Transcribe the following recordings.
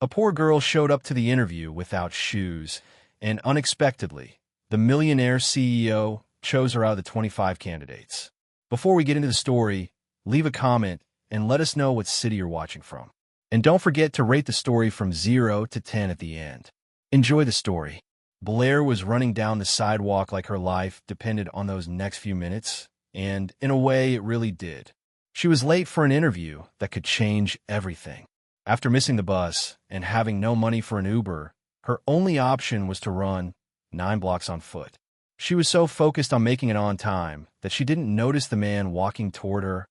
A poor girl showed up to the interview without shoes, and unexpectedly, the Millionaire CEO chose her out of the 25 candidates. Before we get into the story, leave a comment and let us know what city you're watching from. And don't forget to rate the story from 0 to 10 at the end. Enjoy the story. Blair was running down the sidewalk like her life depended on those next few minutes, and in a way, it really did. She was late for an interview that could change everything. After missing the bus and having no money for an Uber, her only option was to run 9 blocks on foot. She was so focused on making it on time that she didn't notice the man walking toward her,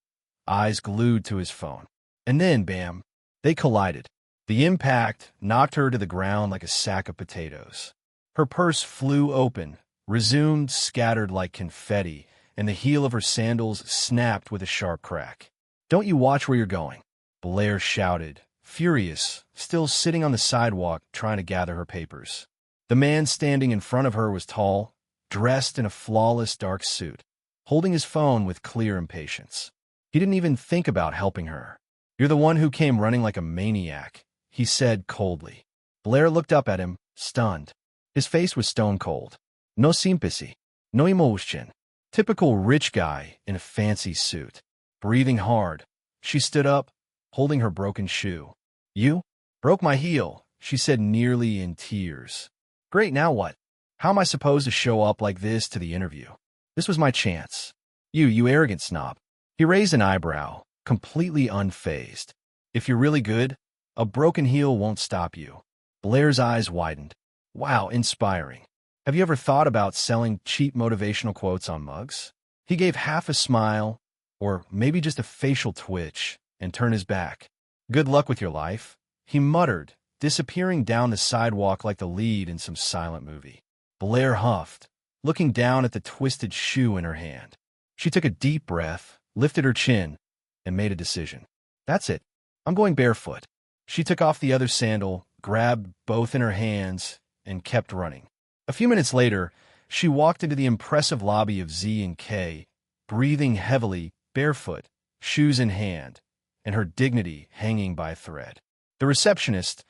eyes glued to his phone. And then, bam, they collided. The impact knocked her to the ground like a sack of potatoes. Her purse flew open, resumed scattered like confetti, and the heel of her sandals snapped with a sharp crack. "Don't you watch where you're going?" Blair shouted, furious, still sitting on the sidewalk trying to gather her papers. The man standing in front of her was tall, dressed in a flawless dark suit, holding his phone with clear impatience. He didn't even think about helping her. "You're the one who came running like a maniac," he said coldly. Blair looked up at him, stunned. His face was stone cold. No sympathy, no emotion. Typical rich guy in a fancy suit. Breathing hard, she stood up, holding her broken shoe. "You broke my heel," she said nearly in tears. "Great, now what? How am I supposed to show up like this to the interview? This was my chance." You arrogant snob." He raised an eyebrow, completely unfazed. "If you're really good, a broken heel won't stop you." Blair's eyes widened. "Wow, inspiring. Have you ever thought about selling cheap motivational quotes on mugs?" He gave half a smile, or maybe just a facial twitch, and turned his back. "Good luck with your life," he muttered, disappearing down the sidewalk like the lead in some silent movie. Blair huffed, looking down at the twisted shoe in her hand. She took a deep breath, lifted her chin, and made a decision. "That's it. I'm going barefoot." She took off the other sandal, grabbed both in her hands, and kept running. A few minutes later, she walked into the impressive lobby of Z&K, breathing heavily, barefoot, shoes in hand, and her dignity hanging by a thread. The receptionist,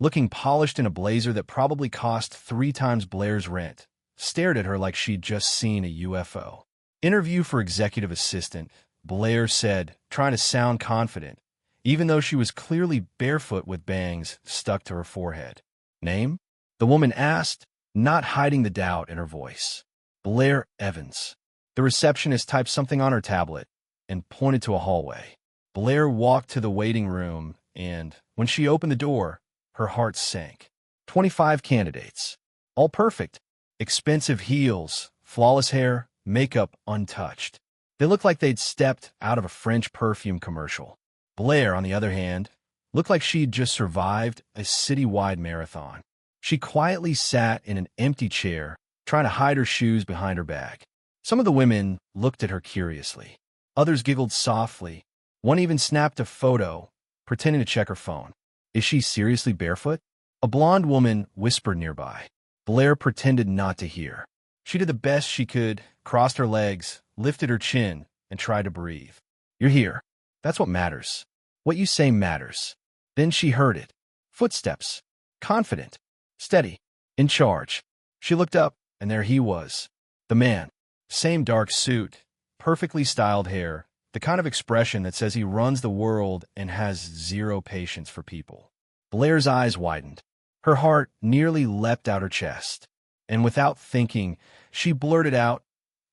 looking polished in a blazer that probably cost 3 times Blair's rent, stared at her like she'd just seen a UFO. "Interview for executive assistant," Blair said, trying to sound confident, even though she was clearly barefoot with bangs stuck to her forehead. "Name?" the woman asked, not hiding the doubt in her voice. "Blair Evans." The receptionist typed something on her tablet and pointed to a hallway. Blair walked to the waiting room, and when she opened the door, her heart sank. 25 candidates. All perfect. Expensive heels, flawless hair, makeup untouched. They looked like they'd stepped out of a French perfume commercial. Blair, on the other hand, looked like she'd just survived a citywide marathon. She quietly sat in an empty chair, trying to hide her shoes behind her bag. Some of the women looked at her curiously. Others giggled softly. One even snapped a photo, pretending to check her phone. "Is she seriously barefoot?" a blonde woman whispered nearby. Blair pretended not to hear. She did the best she could, crossed her legs, lifted her chin, and tried to breathe. "You're here. That's what matters. What you say matters." Then she heard it. Footsteps. Confident. Steady. In charge. She looked up, and there he was. The man. Same dark suit, perfectly styled hair, the kind of expression that says he runs the world and has zero patience for people. Blair's eyes widened. Her heart nearly leapt out her chest. And without thinking, she blurted out,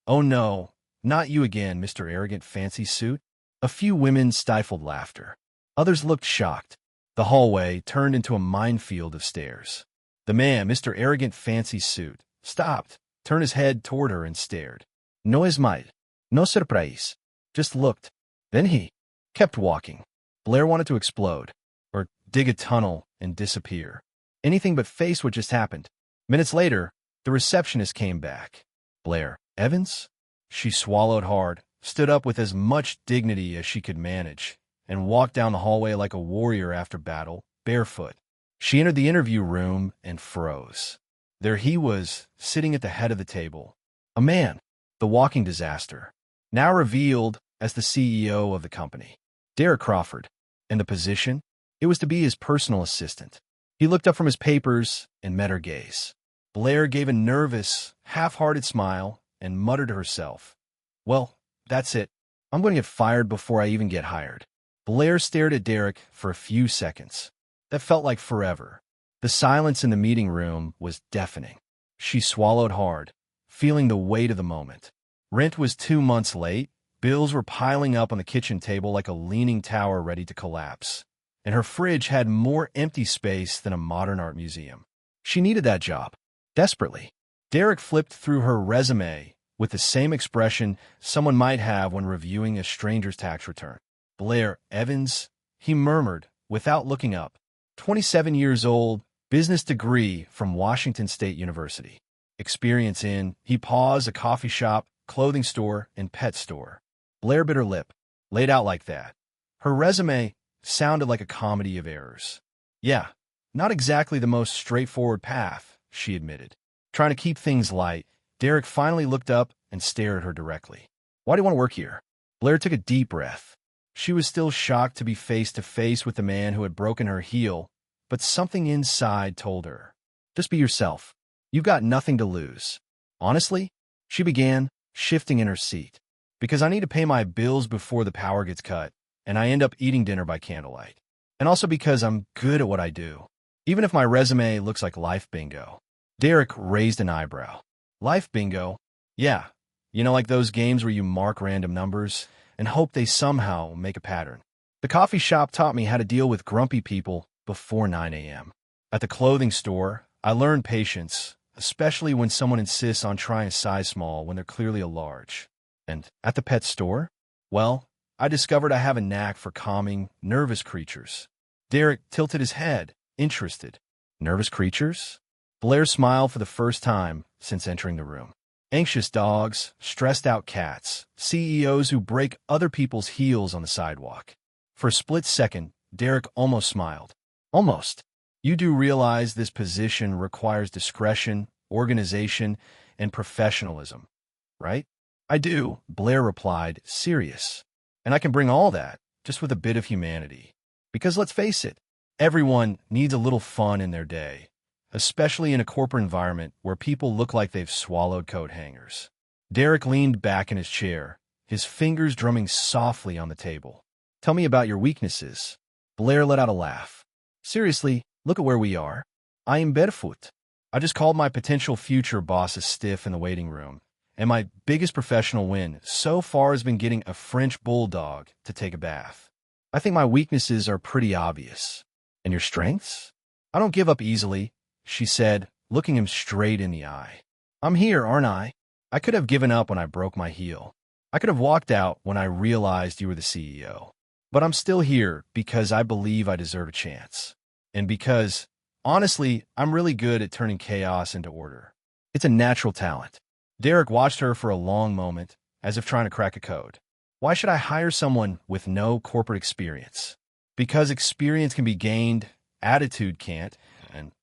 "Oh no, not you again, Mr. Arrogant Fancy Suit." A few women stifled laughter. Others looked shocked. The hallway turned into a minefield of stairs. The man, Mr. Arrogant Fancy Suit, stopped, turned his head toward her and stared. No smile, no surprise, just looked. Then he kept walking. Blair wanted to explode, or dig a tunnel and disappear. Anything but face what just happened. Minutes later, the receptionist came back. "Blair Evans?" She swallowed hard, stood up with as much dignity as she could manage, and walked down the hallway like a warrior after battle, barefoot. She entered the interview room and froze. There he was, sitting at the head of the table. A man, the walking disaster, now revealed as the CEO of the company. Derek Crawford. And the position? It was to be his personal assistant. He looked up from his papers and met her gaze. Blair gave a nervous, half-hearted smile and muttered to herself, "Well, that's it. I'm going to get fired before I even get hired." Blair stared at Derek for a few seconds. That felt like forever. The silence in the meeting room was deafening. She swallowed hard, feeling the weight of the moment. Rent was 2 months late. Bills were piling up on the kitchen table like a leaning tower ready to collapse. And her fridge had more empty space than a modern art museum. She needed that job, desperately. Derek flipped through her resume with the same expression someone might have when reviewing a stranger's tax return. Blair Evans, he murmured, without looking up. 27 years old, business degree from Washington State University. Experience in, he paused, a coffee shop, clothing store, and pet store. Blair bit her lip, laid out like that. Her resume sounded like a comedy of errors. Yeah, not exactly the most straightforward path, she admitted. Trying to keep things light, Derek finally looked up and stared at her directly. "Why do you want to work here?" Blair took a deep breath. She was still shocked to be face to face with the man who had broken her heel, but something inside told her, "Just be yourself. You've got nothing to lose." "Honestly," she began, shifting in her seat, "because I need to pay my bills before the power gets cut, and I end up eating dinner by candlelight. And also because I'm good at what I do, even if my resume looks like life bingo." Derek raised an eyebrow. "Life bingo? Yeah, like those games where you mark random numbers and hope they somehow make a pattern. The coffee shop taught me how to deal with grumpy people before 9 a.m. At the clothing store, I learned patience, especially when someone insists on trying a size small when they're clearly a large. And at the pet store, well, I discovered I have a knack for calming nervous creatures." Derek tilted his head, interested. "Nervous creatures?" Blair smiled for the first time since entering the room. "Anxious dogs, stressed-out cats, CEOs who break other people's heels on the sidewalk." For a split second, Derek almost smiled. "Almost. You do realize this position requires discretion, organization, and professionalism, right?" "I do," Blair replied, serious. "And I can bring all that, just with a bit of humanity. Because let's face it, everyone needs a little fun in their day, especially in a corporate environment where people look like they've swallowed coat hangers." Derek leaned back in his chair, his fingers drumming softly on the table. "Tell me about your weaknesses." Blair let out a laugh. "Seriously, look at where we are. I am Barefoot. I just called my potential future boss a stiff in the waiting room, and my biggest professional win so far has been getting a French bulldog to take a bath. I think my weaknesses are pretty obvious. And your strengths?" "I don't give up easily," she said, looking him straight in the eye. "I'm here, aren't I? I could have given up when I broke my heel. I could have walked out when I realized you were the CEO. But I'm still here because I believe I deserve a chance. And because, honestly, I'm really good at turning chaos into order. It's a natural talent." Derek watched her for a long moment, as if trying to crack a code. "Why should I hire someone with no corporate experience?" "Because experience can be gained, attitude can't, and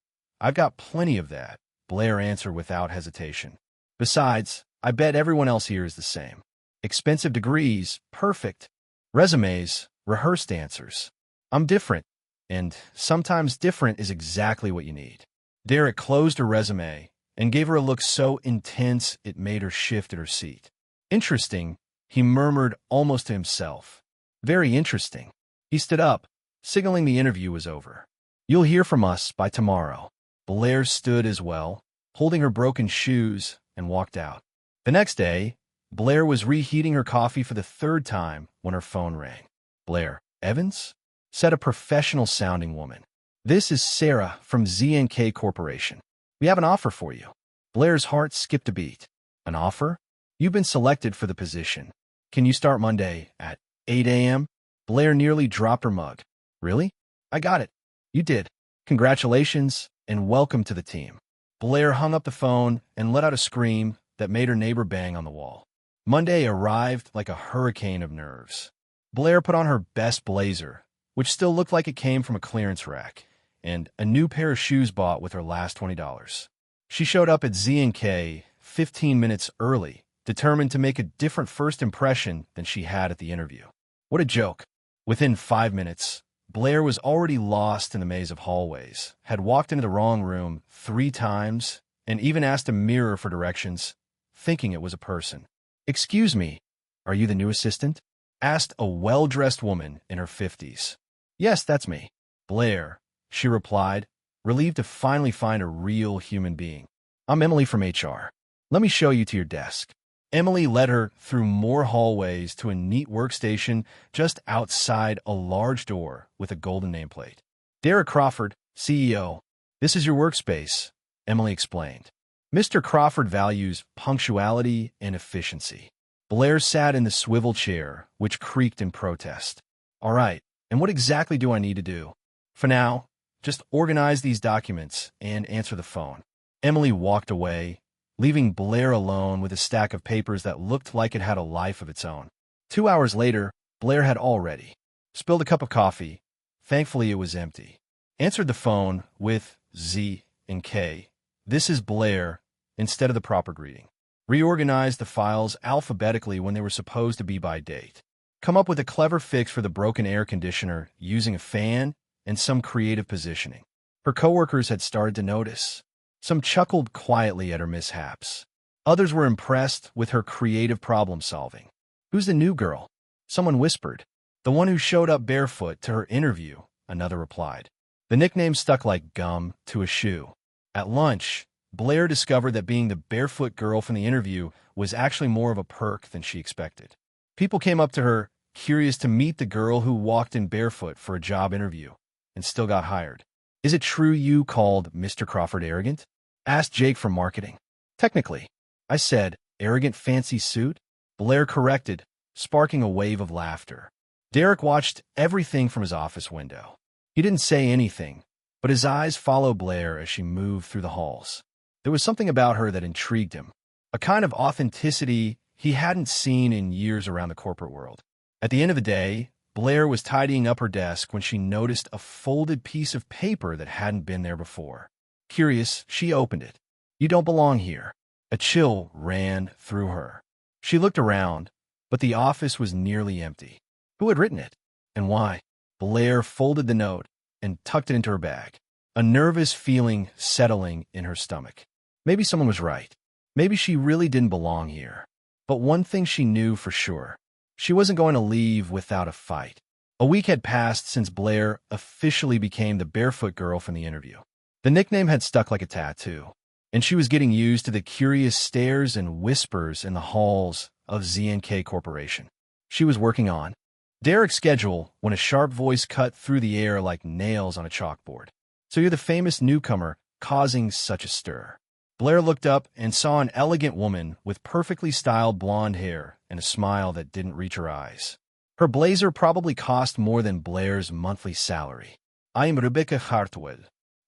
I've got plenty of that," Blair answered without hesitation. "Besides, I bet everyone else here is the same. Expensive degrees, perfect. Resumes, rehearsed answers. I'm different, and sometimes different is exactly what you need." Derek closed her resume and gave her a look so intense it made her shift in her seat. "Interesting," he murmured almost to himself. "Very interesting." He stood up, signaling the interview was over. "You'll hear from us by tomorrow." Blair stood as well, holding her broken shoes, and walked out. The next day, Blair was reheating her coffee for the third time when her phone rang. "Blair Evans?" said a professional-sounding woman. "This is Sarah from Z&K Corporation. We have an offer for you." Blair's heart skipped a beat. "An offer? You've been selected for the position. Can you start Monday at 8 a.m.? Blair nearly dropped her mug. "Really? I got it." "You did. Congratulations, and welcome to the team." Blair hung up the phone and let out a scream that made her neighbor bang on the wall. Monday arrived like a hurricane of nerves. Blair put on her best blazer, which still looked like it came from a clearance rack, and a new pair of shoes bought with her last $20. She showed up at Z&K 15 minutes early, determined to make a different first impression than she had at the interview. What a joke. Within 5 minutes, Blair was already lost in the maze of hallways, had walked into the wrong room 3 times, and even asked a mirror for directions, thinking it was a person. "Excuse me, are you the new assistant?" asked a well-dressed woman in her 50s. "Yes, that's me, Blair," she replied, relieved to finally find a real human being. "I'm Emily from HR. Let me show you to your desk." Emily led her through more hallways to a neat workstation just outside a large door with a golden nameplate. "Derek Crawford, CEO. This is your workspace," Emily explained. "Mr. Crawford values punctuality and efficiency." Blair sat in the swivel chair, which creaked in protest. "All right, and what exactly do I need to do?" "For now, just organize these documents and answer the phone." Emily walked away, leaving Blair alone with a stack of papers that looked like it had a life of its own. 2 hours later, Blair had already spilled a cup of coffee. Thankfully, it was empty. Answered the phone with Z and K. "This is Blair," instead of the proper greeting. Reorganized the files alphabetically when they were supposed to be by date. Come up with a clever fix for the broken air conditioner using a fan and some creative positioning. Her coworkers had started to notice. Some chuckled quietly at her mishaps. Others were impressed with her creative problem-solving. "Who's the new girl?" someone whispered. "The one who showed up barefoot to her interview," another replied. The nickname stuck like gum to a shoe. At lunch, Blair discovered that being the barefoot girl from the interview was actually more of a perk than she expected. People came up to her, curious to meet the girl who walked in barefoot for a job interview and still got hired. "Is it true you called Mr. Crawford arrogant?" asked Jake from marketing. "Technically," I said. "Arrogant fancy suit?" Blair corrected, sparking a wave of laughter. Derek watched everything from his office window. He didn't say anything, but his eyes followed Blair as she moved through the halls. There was something about her that intrigued him, a kind of authenticity he hadn't seen in years around the corporate world. At the end of the day, Blair was tidying up her desk when she noticed a folded piece of paper that hadn't been there before. Curious, she opened it. "You don't belong here." A chill ran through her. She looked around, but the office was nearly empty. Who had written it? And why? Blair folded the note and tucked it into her bag, a nervous feeling settling in her stomach. Maybe someone was right. Maybe she really didn't belong here. But one thing she knew for sure. She wasn't going to leave without a fight. A week had passed since Blair officially became the barefoot girl from the interview. The nickname had stuck like a tattoo, and she was getting used to the curious stares and whispers in the halls of Z&K Corporation. She was working on Derek's schedule when a sharp voice cut through the air like nails on a chalkboard. "So you're the famous newcomer causing such a stir." Blair looked up and saw an elegant woman with perfectly styled blonde hair and a smile that didn't reach her eyes. Her blazer probably cost more than Blair's monthly salary. "I am Rebecca Hartwell,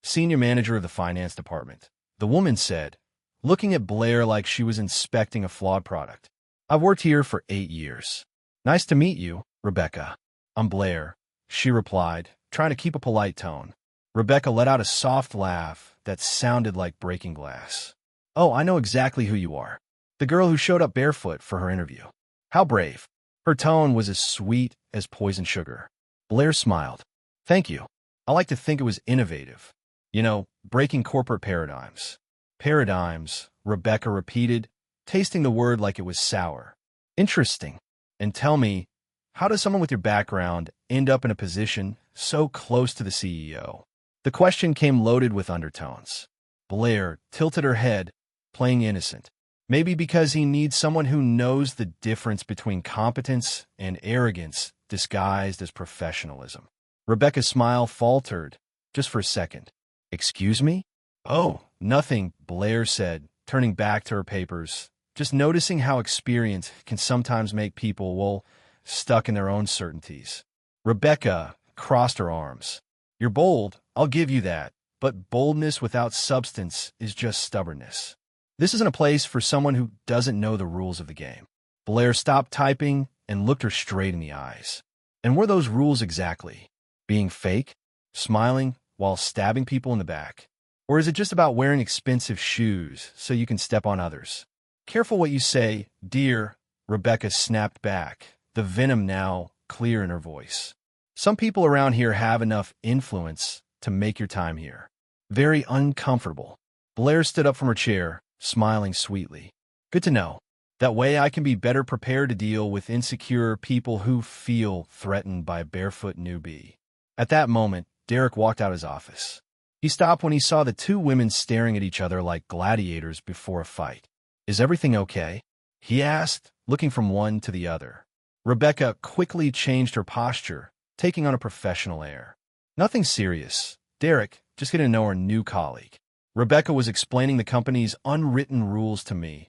senior manager of the finance department," the woman said, looking at Blair like she was inspecting a flawed product. "I've worked here for 8 years. Nice to meet you, Rebecca." "I'm Blair," she replied, trying to keep a polite tone. Rebecca let out a soft laugh that sounded like breaking glass. "Oh, I know exactly who you are. The girl who showed up barefoot for her interview." "How brave." Her tone was as sweet as poison sugar. Blair smiled. "Thank you. I like to think it was innovative. You know, breaking corporate paradigms." "Paradigms," Rebecca repeated, tasting the word like it was sour. "Interesting. And tell me, how does someone with your background end up in a position so close to the CEO?" The question came loaded with undertones. Blair tilted her head, playing innocent. "Maybe because he needs someone who knows the difference between competence and arrogance disguised as professionalism." Rebecca's smile faltered just for a second. "Excuse me?" "Oh, nothing," Blair said, turning back to her papers, just noticing how experience can sometimes make people, well, stuck in their own certainties. Rebecca crossed her arms. "You're bold, I'll give you that, but boldness without substance is just stubbornness. This isn't a place for someone who doesn't know the rules of the game." Blair stopped typing and looked her straight in the eyes. "And were those rules exactly? Being fake? Smiling while stabbing people in the back? Or is it just about wearing expensive shoes so you can step on others?" "Careful what you say, dear," Rebecca snapped back, the venom now clear in her voice. Some people around here have enough influence to make your time here very uncomfortable. Blair stood up from her chair, smiling sweetly. Good to know. That way I can be better prepared to deal with insecure people who feel threatened by a barefoot newbie. At that moment, Derek walked out of his office. He stopped when he saw the two women staring at each other like gladiators before a fight. Is everything okay? He asked, looking from one to the other. Rebecca quickly changed her posture, taking on a professional air. Nothing serious. Derek, just getting to know our new colleague. Rebecca was explaining the company's unwritten rules to me.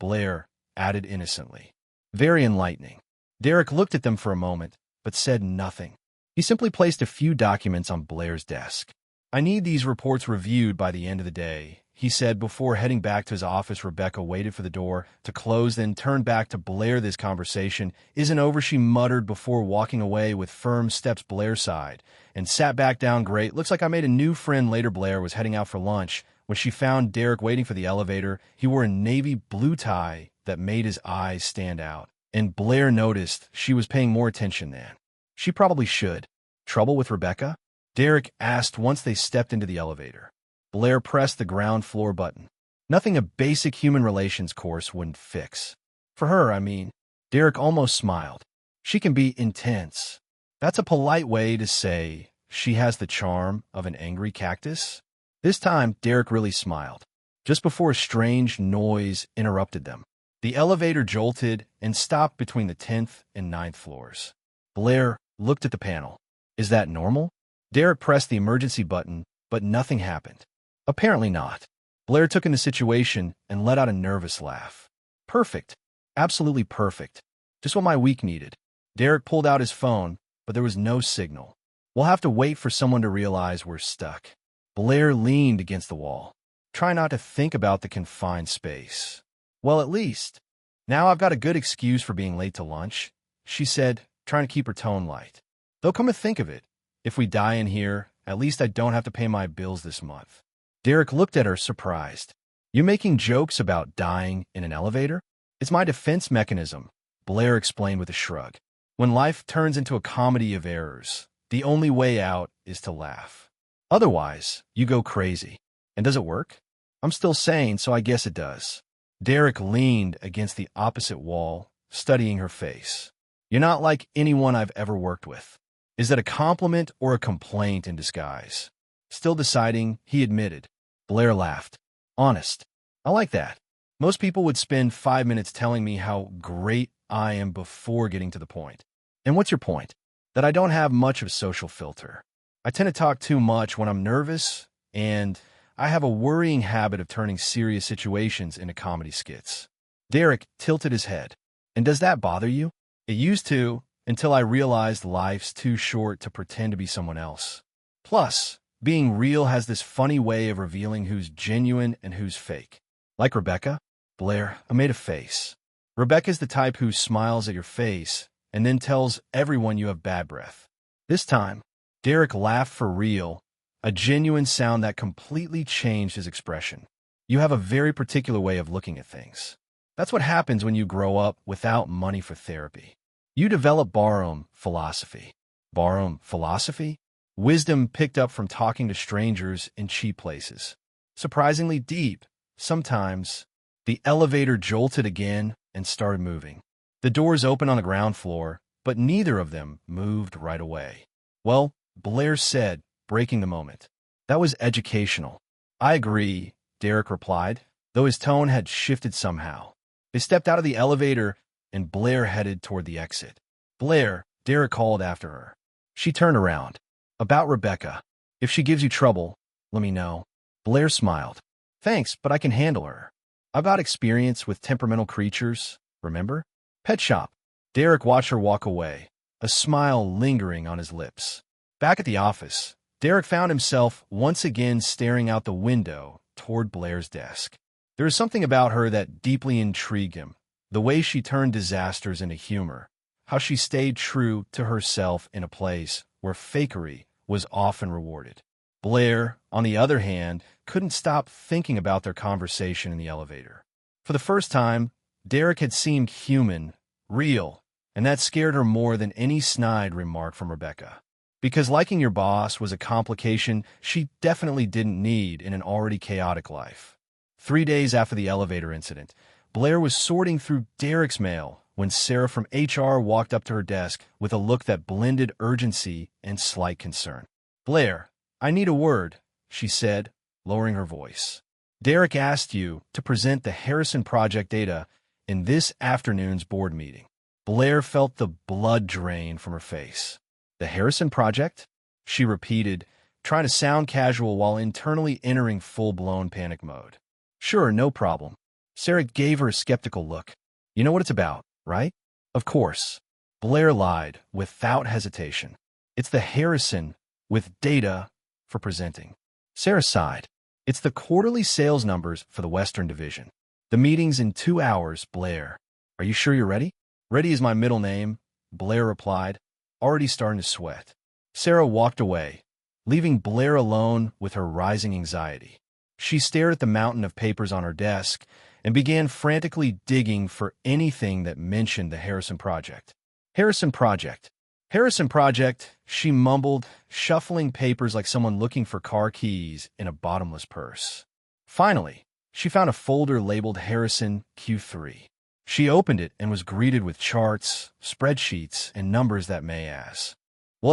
Blair added innocently. Very enlightening. Derek looked at them for a moment, but said nothing. He simply placed a few documents on Blair's desk. I need these reports reviewed by the end of the day, he said before heading back to his office. Rebecca waited for the door to close, then turned back to Blair. This conversation isn't over, she muttered before walking away with firm steps. Blair sighed and sat back down. Great, looks like I made a new friend. Later, Blair was heading out for lunch when she found Derek waiting for the elevator. He wore a navy blue tie that made his eyes stand out, and Blair noticed she was paying more attention than she probably should. Trouble with Rebecca? Derek asked once they stepped into the elevator. Blair pressed the ground floor button. Nothing a basic human relations course wouldn't fix. For her, I mean. Derek almost smiled. She can be intense. That's a polite way to say she has the charm of an angry cactus. This time, Derek really smiled. Just before a strange noise interrupted them. The elevator jolted and stopped between the 10th and 9th floors. Blair looked at the panel. Is that normal? Derek pressed the emergency button, but nothing happened. Apparently not. Blair took in the situation and let out a nervous laugh. Perfect. Absolutely perfect. Just what my week needed. Derek pulled out his phone, but there was no signal. We'll have to wait for someone to realize we're stuck. Blair leaned against the wall. Try not to think about the confined space. Well, at least. Now I've got a good excuse for being late to lunch, she said, trying to keep her tone light. Though come to think of it, if we die in here, at least I don't have to pay my bills this month. Derek looked at her, surprised. You making jokes about dying in an elevator? It's my defense mechanism, Blair explained with a shrug. When life turns into a comedy of errors, the only way out is to laugh. Otherwise, you go crazy. And does it work? I'm still sane, so I guess it does. Derek leaned against the opposite wall, studying her face. You're not like anyone I've ever worked with. Is that a compliment or a complaint in disguise? Still deciding, he admitted. Blair laughed. Honest. I like that. Most people would spend 5 minutes telling me how great I am before getting to the point. And what's your point? That I don't have much of a social filter. I tend to talk too much when I'm nervous, and I have a worrying habit of turning serious situations into comedy skits. Derek tilted his head. And does that bother you? It used to, until I realized life's too short to pretend to be someone else. Plus, being real has this funny way of revealing who's genuine and who's fake. Like Rebecca? Blair, I made a face. Rebecca's the type who smiles at your face and then tells everyone you have bad breath. This time, Derek laughed for real, a genuine sound that completely changed his expression. You have a very particular way of looking at things. That's what happens when you grow up without money for therapy. You develop borrowed philosophy. Borrowed philosophy? Wisdom picked up from talking to strangers in cheap places. Surprisingly deep, sometimes. The elevator jolted again and started moving. The doors opened on the ground floor, but neither of them moved right away. Well, Blair said, breaking the moment. That was educational. I agree, Derek replied, though his tone had shifted somehow. They stepped out of the elevator, and Blair headed toward the exit. Blair, Derek called after her. She turned around. About Rebecca. If she gives you trouble, let me know. Blair smiled. Thanks, but I can handle her. I've got experience with temperamental creatures, remember? Pet shop. Derek watched her walk away, a smile lingering on his lips. Back at the office, Derek found himself once again staring out the window toward Blair's desk. There was something about her that deeply intrigued him. The way she turned disasters into humor, how she stayed true to herself in a place where fakery was often rewarded. Blair, on the other hand, couldn't stop thinking about their conversation in the elevator. For the first time, Derek had seemed human, real, and that scared her more than any snide remark from Rebecca. Because liking your boss was a complication she definitely didn't need in an already chaotic life. 3 days after the elevator incident, Blair was sorting through Derek's mail when Sarah from HR walked up to her desk with a look that blended urgency and slight concern. "Blair, I need a word," she said, lowering her voice. "Derek asked you to present the Harrison Project data in this afternoon's board meeting." Blair felt the blood drain from her face. "The Harrison Project?" she repeated, trying to sound casual while internally entering full-blown panic mode. "Sure, no problem." Sarah gave her a skeptical look. "You know what it's about, right?" "Of course." Blair lied without hesitation. "It's the Harrison with data for presenting." Sarah sighed. "It's the quarterly sales numbers for the Western Division. The meeting's in 2 hours, Blair. Are you sure you're ready?" "Ready is my middle name," Blair replied, already starting to sweat. Sarah walked away, leaving Blair alone with her rising anxiety. She stared at the mountain of papers on her desk and began frantically digging for anything that mentioned the Harrison Project. "Harrison Project. Harrison Project," she mumbled, shuffling papers like someone looking for car keys in a bottomless purse. Finally, she found a folder labeled Harrison Q3. She opened it and was greeted with charts, spreadsheets, and numbers that may have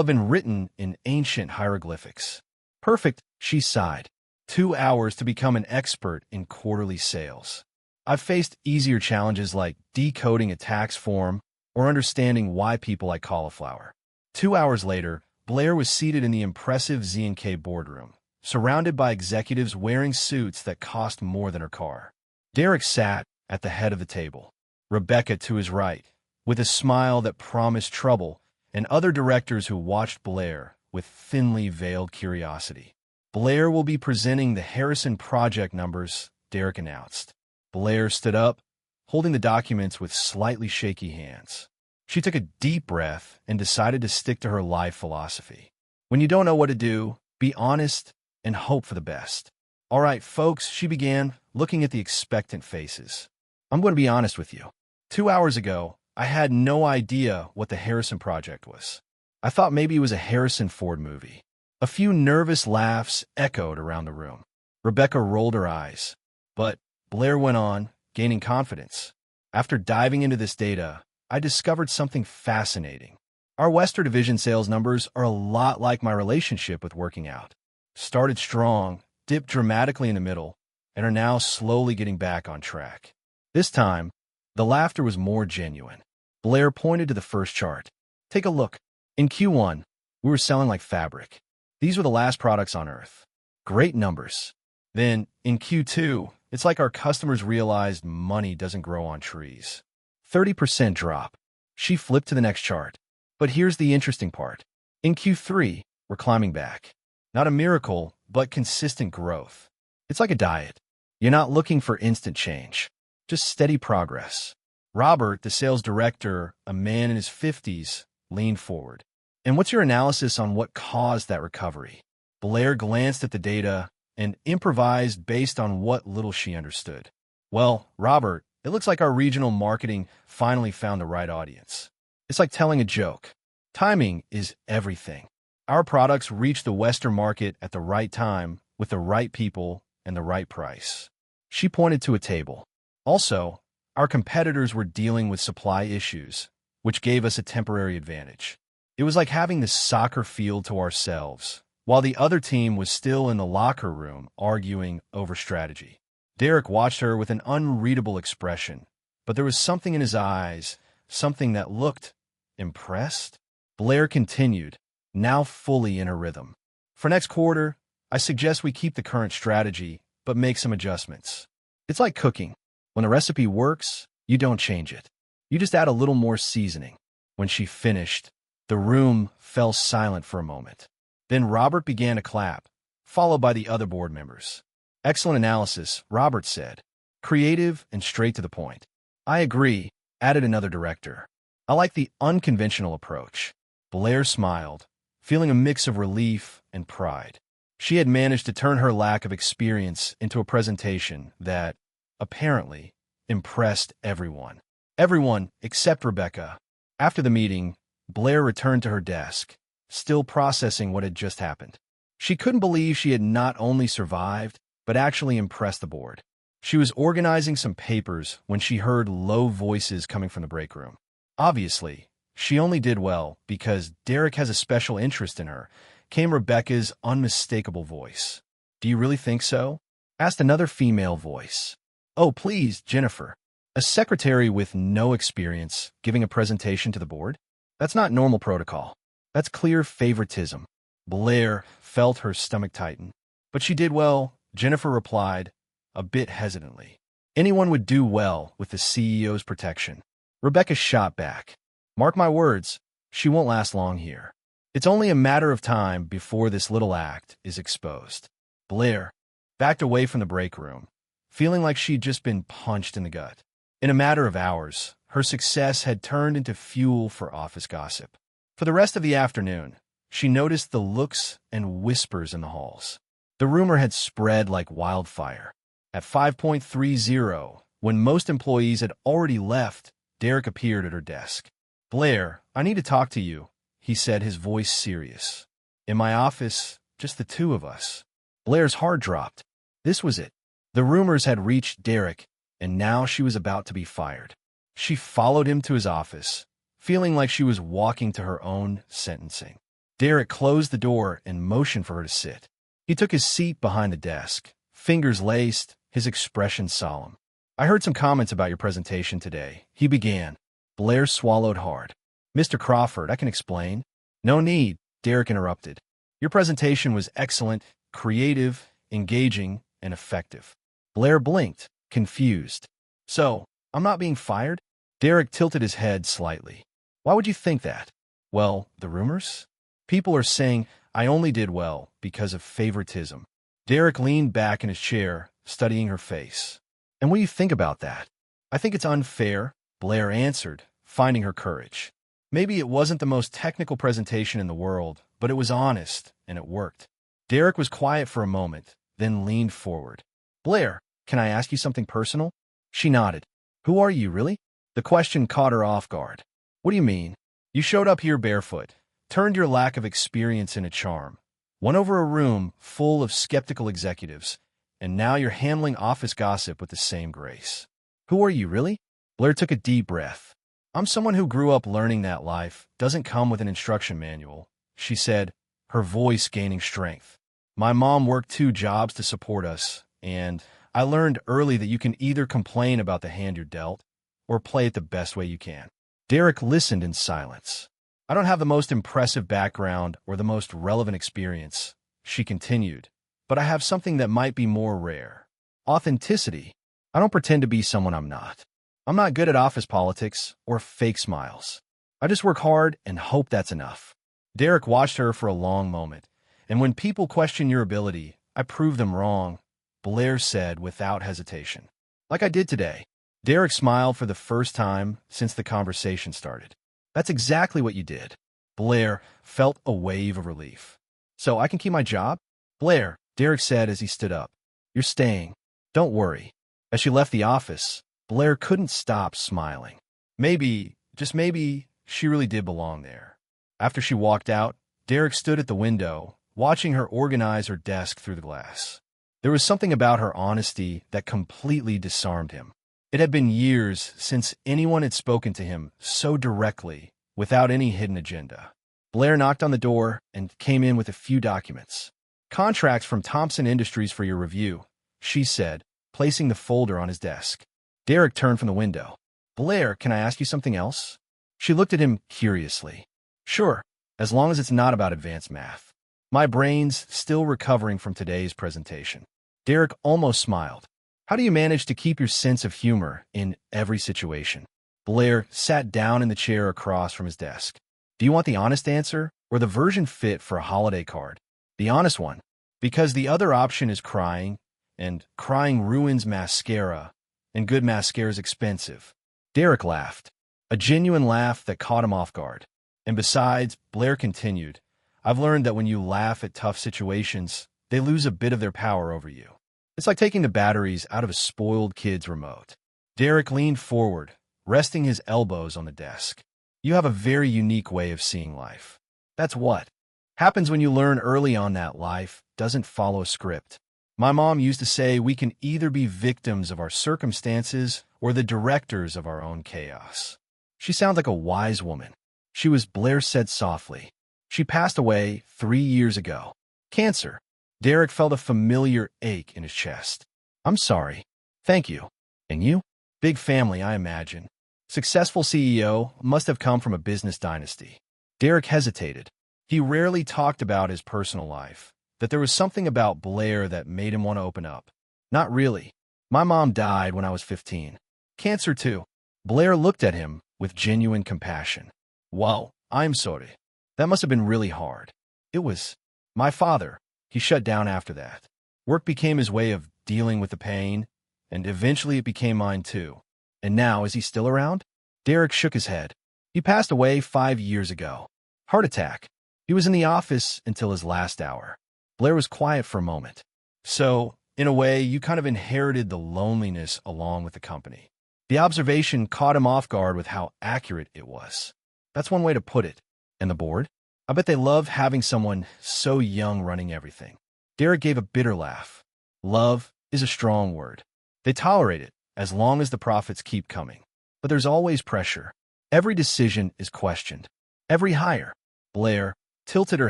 been written in ancient hieroglyphics. "Perfect," she sighed. 2 hours to become an expert in quarterly sales. I've faced easier challenges like decoding a tax form or understanding why people like cauliflower. 2 hours later, Blair was seated in the impressive Z&K boardroom, surrounded by executives wearing suits that cost more than her car. Derek sat at the head of the table, Rebecca to his right, with a smile that promised trouble, and other directors who watched Blair with thinly veiled curiosity. "Blair will be presenting the Harrison Project numbers," Derek announced. Blair stood up, holding the documents with slightly shaky hands. She took a deep breath and decided to stick to her life philosophy. When you don't know what to do, be honest and hope for the best. "All right, folks," she began, looking at the expectant faces. "I'm going to be honest with you. 2 hours ago, I had no idea what the Harrison Project was. I thought maybe it was a Harrison Ford movie." A few nervous laughs echoed around the room. Rebecca rolled her eyes. "But," Blair went on, gaining confidence, "after diving into this data, I discovered something fascinating. Our Western Division sales numbers are a lot like my relationship with working out. Started strong, dipped dramatically in the middle, and are now slowly getting back on track." This time, the laughter was more genuine. Blair pointed to the first chart. "Take a look. In Q1, we were selling like fabric. These were the last products on Earth. Great numbers. Then, in Q2, it's like our customers realized money doesn't grow on trees. 30% drop." She flipped to the next chart. "But here's the interesting part. In Q3, we're climbing back. Not a miracle, but consistent growth. It's like a diet. You're not looking for instant change, just steady progress." Robert, the sales director, a man in his 50s, leaned forward. "And what's your analysis on what caused that recovery?" Blair glanced at the data and improvised based on what little she understood. "Well, Robert, it looks like our regional marketing finally found the right audience. It's like telling a joke. Timing is everything. Our products reach the Western market at the right time with the right people and the right price." She pointed to a table. "Also, our competitors were dealing with supply issues, which gave us a temporary advantage. It was like having the soccer field to ourselves, while the other team was still in the locker room arguing over strategy." Derek watched her with an unreadable expression, but there was something in his eyes, something that looked impressed. Blair continued, now fully in her rhythm. "For next quarter, I suggest we keep the current strategy, but make some adjustments. It's like cooking. When the recipe works, you don't change it. You just add a little more seasoning." When she finished, the room fell silent for a moment. Then Robert began to clap, followed by the other board members. "Excellent analysis," Robert said. "Creative and straight to the point." "I agree," added another director. "I like the unconventional approach." Blair smiled, feeling a mix of relief and pride. She had managed to turn her lack of experience into a presentation that, apparently, impressed everyone. Everyone except Rebecca. After the meeting, Blair returned to her desk, still processing what had just happened. She couldn't believe she had not only survived, but actually impressed the board. She was organizing some papers when she heard low voices coming from the break room. Obviously, she only did well because Derek has a special interest in her, came Rebecca's unmistakable voice. Do you really think so? Asked another female voice. Oh, please, Jennifer. A secretary with no experience giving a presentation to the board? That's not normal protocol. That's clear favoritism. Blair felt her stomach tighten. But she did well, Jennifer replied, a bit hesitantly. Anyone would do well with the CEO's protection. Rebecca shot back. Mark my words, she won't last long here. It's only a matter of time before this little act is exposed. Blair backed away from the break room, feeling like she'd just been punched in the gut. In a matter of hours, her success had turned into fuel for office gossip. For the rest of the afternoon, she noticed the looks and whispers in the halls. The rumor had spread like wildfire. At 5:30, when most employees had already left, Derek appeared at her desk. Blair, I need to talk to you, he said, his voice serious. In my office, just the two of us. Blair's heart dropped. This was it. The rumors had reached Derek, and now she was about to be fired. She followed him to his office, feeling like she was walking to her own sentencing. Derek closed the door and motioned for her to sit. He took his seat behind the desk, fingers laced, his expression solemn. I heard some comments about your presentation today, he began. Blair swallowed hard. Mr. Crawford, I can explain. No need, Derek interrupted. Your presentation was excellent, creative, engaging, and effective. Blair blinked, confused. So, I'm not being fired? Derek tilted his head slightly. Why would you think that? Well, the rumors? People are saying I only did well because of favoritism. Derek leaned back in his chair, studying her face. And what do you think about that? I think it's unfair, Blair answered, finding her courage. Maybe it wasn't the most technical presentation in the world, but it was honest, and it worked. Derek was quiet for a moment, then leaned forward. Blair, can I ask you something personal? She nodded. Who are you, really? The question caught her off guard. What do you mean? You showed up here barefoot, turned your lack of experience into charm, won over a room full of skeptical executives, and now you're handling office gossip with the same grace. Who are you, really? Blair took a deep breath. I'm someone who grew up learning that life doesn't come with an instruction manual, she said, her voice gaining strength. My mom worked 2 jobs to support us, and I learned early that you can either complain about the hand you're dealt or play it the best way you can. Derek listened in silence. I don't have the most impressive background or the most relevant experience, she continued, but I have something that might be more rare. Authenticity. I don't pretend to be someone I'm not. I'm not good at office politics or fake smiles. I just work hard and hope that's enough. Derek watched her for a long moment, and when people question your ability, I prove them wrong, Blair said without hesitation. Like I did today. Derek smiled for the first time since the conversation started. That's exactly what you did. Blair felt a wave of relief. So I can keep my job? Blair, Derek said as he stood up. You're staying. Don't worry. As she left the office, Blair couldn't stop smiling. Maybe, just maybe, she really did belong there. After she walked out, Derek stood at the window, watching her organize her desk through the glass. There was something about her honesty that completely disarmed him. It had been years since anyone had spoken to him so directly, without any hidden agenda. Blair knocked on the door and came in with a few documents. Contracts from Thompson Industries for your review, she said, placing the folder on his desk. Derek turned from the window. Blair, can I ask you something else? She looked at him curiously. Sure, as long as it's not about advanced math. My brain's still recovering from today's presentation. Derek almost smiled. How do you manage to keep your sense of humor in every situation? Blair sat down in the chair across from his desk. Do you want the honest answer or the version fit for a holiday card? The honest one. Because the other option is crying, and crying ruins mascara, and good mascara is expensive. Derek laughed, a genuine laugh that caught him off guard. And besides, Blair continued, I've learned that when you laugh at tough situations, they lose a bit of their power over you. It's like taking the batteries out of a spoiled kid's remote. Derek leaned forward, resting his elbows on the desk. You have a very unique way of seeing life. That's what? Happens when you learn early on that life doesn't follow a script. My mom used to say we can either be victims of our circumstances or the directors of our own chaos. She sounds like a wise woman. She was, Blair said softly. She passed away 3 years ago. Cancer. Derek felt a familiar ache in his chest. I'm sorry. Thank you. And you? Big family, I imagine. Successful CEO must have come from a business dynasty. Derek hesitated. He rarely talked about his personal life, that there was something about Blair that made him want to open up. Not really. My mom died when I was 15. Cancer too. Blair looked at him with genuine compassion. Wow, I'm sorry. That must have been really hard. It was. My father. He shut down after that. Work became his way of dealing with the pain, and eventually it became mine too. And now, is he still around? Derek shook his head. He passed away 5 years ago. Heart attack. He was in the office until his last hour. Blair was quiet for a moment. So, in a way, you kind of inherited the loneliness along with the company. The observation caught him off guard with how accurate it was. That's one way to put it. And the board? I bet they love having someone so young running everything. Derek gave a bitter laugh. Love is a strong word. They tolerate it as long as the profits keep coming. But there's always pressure. Every decision is questioned. Every hire. Blair tilted her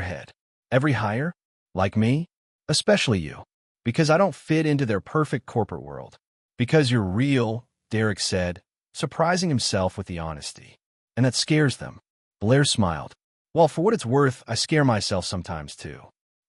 head. Every hire? Like me? Especially you. Because I don't fit into their perfect corporate world. Because you're real, Derek said, surprising himself with the honesty. And that scares them. Blair smiled. Well, for what it's worth, I scare myself sometimes too.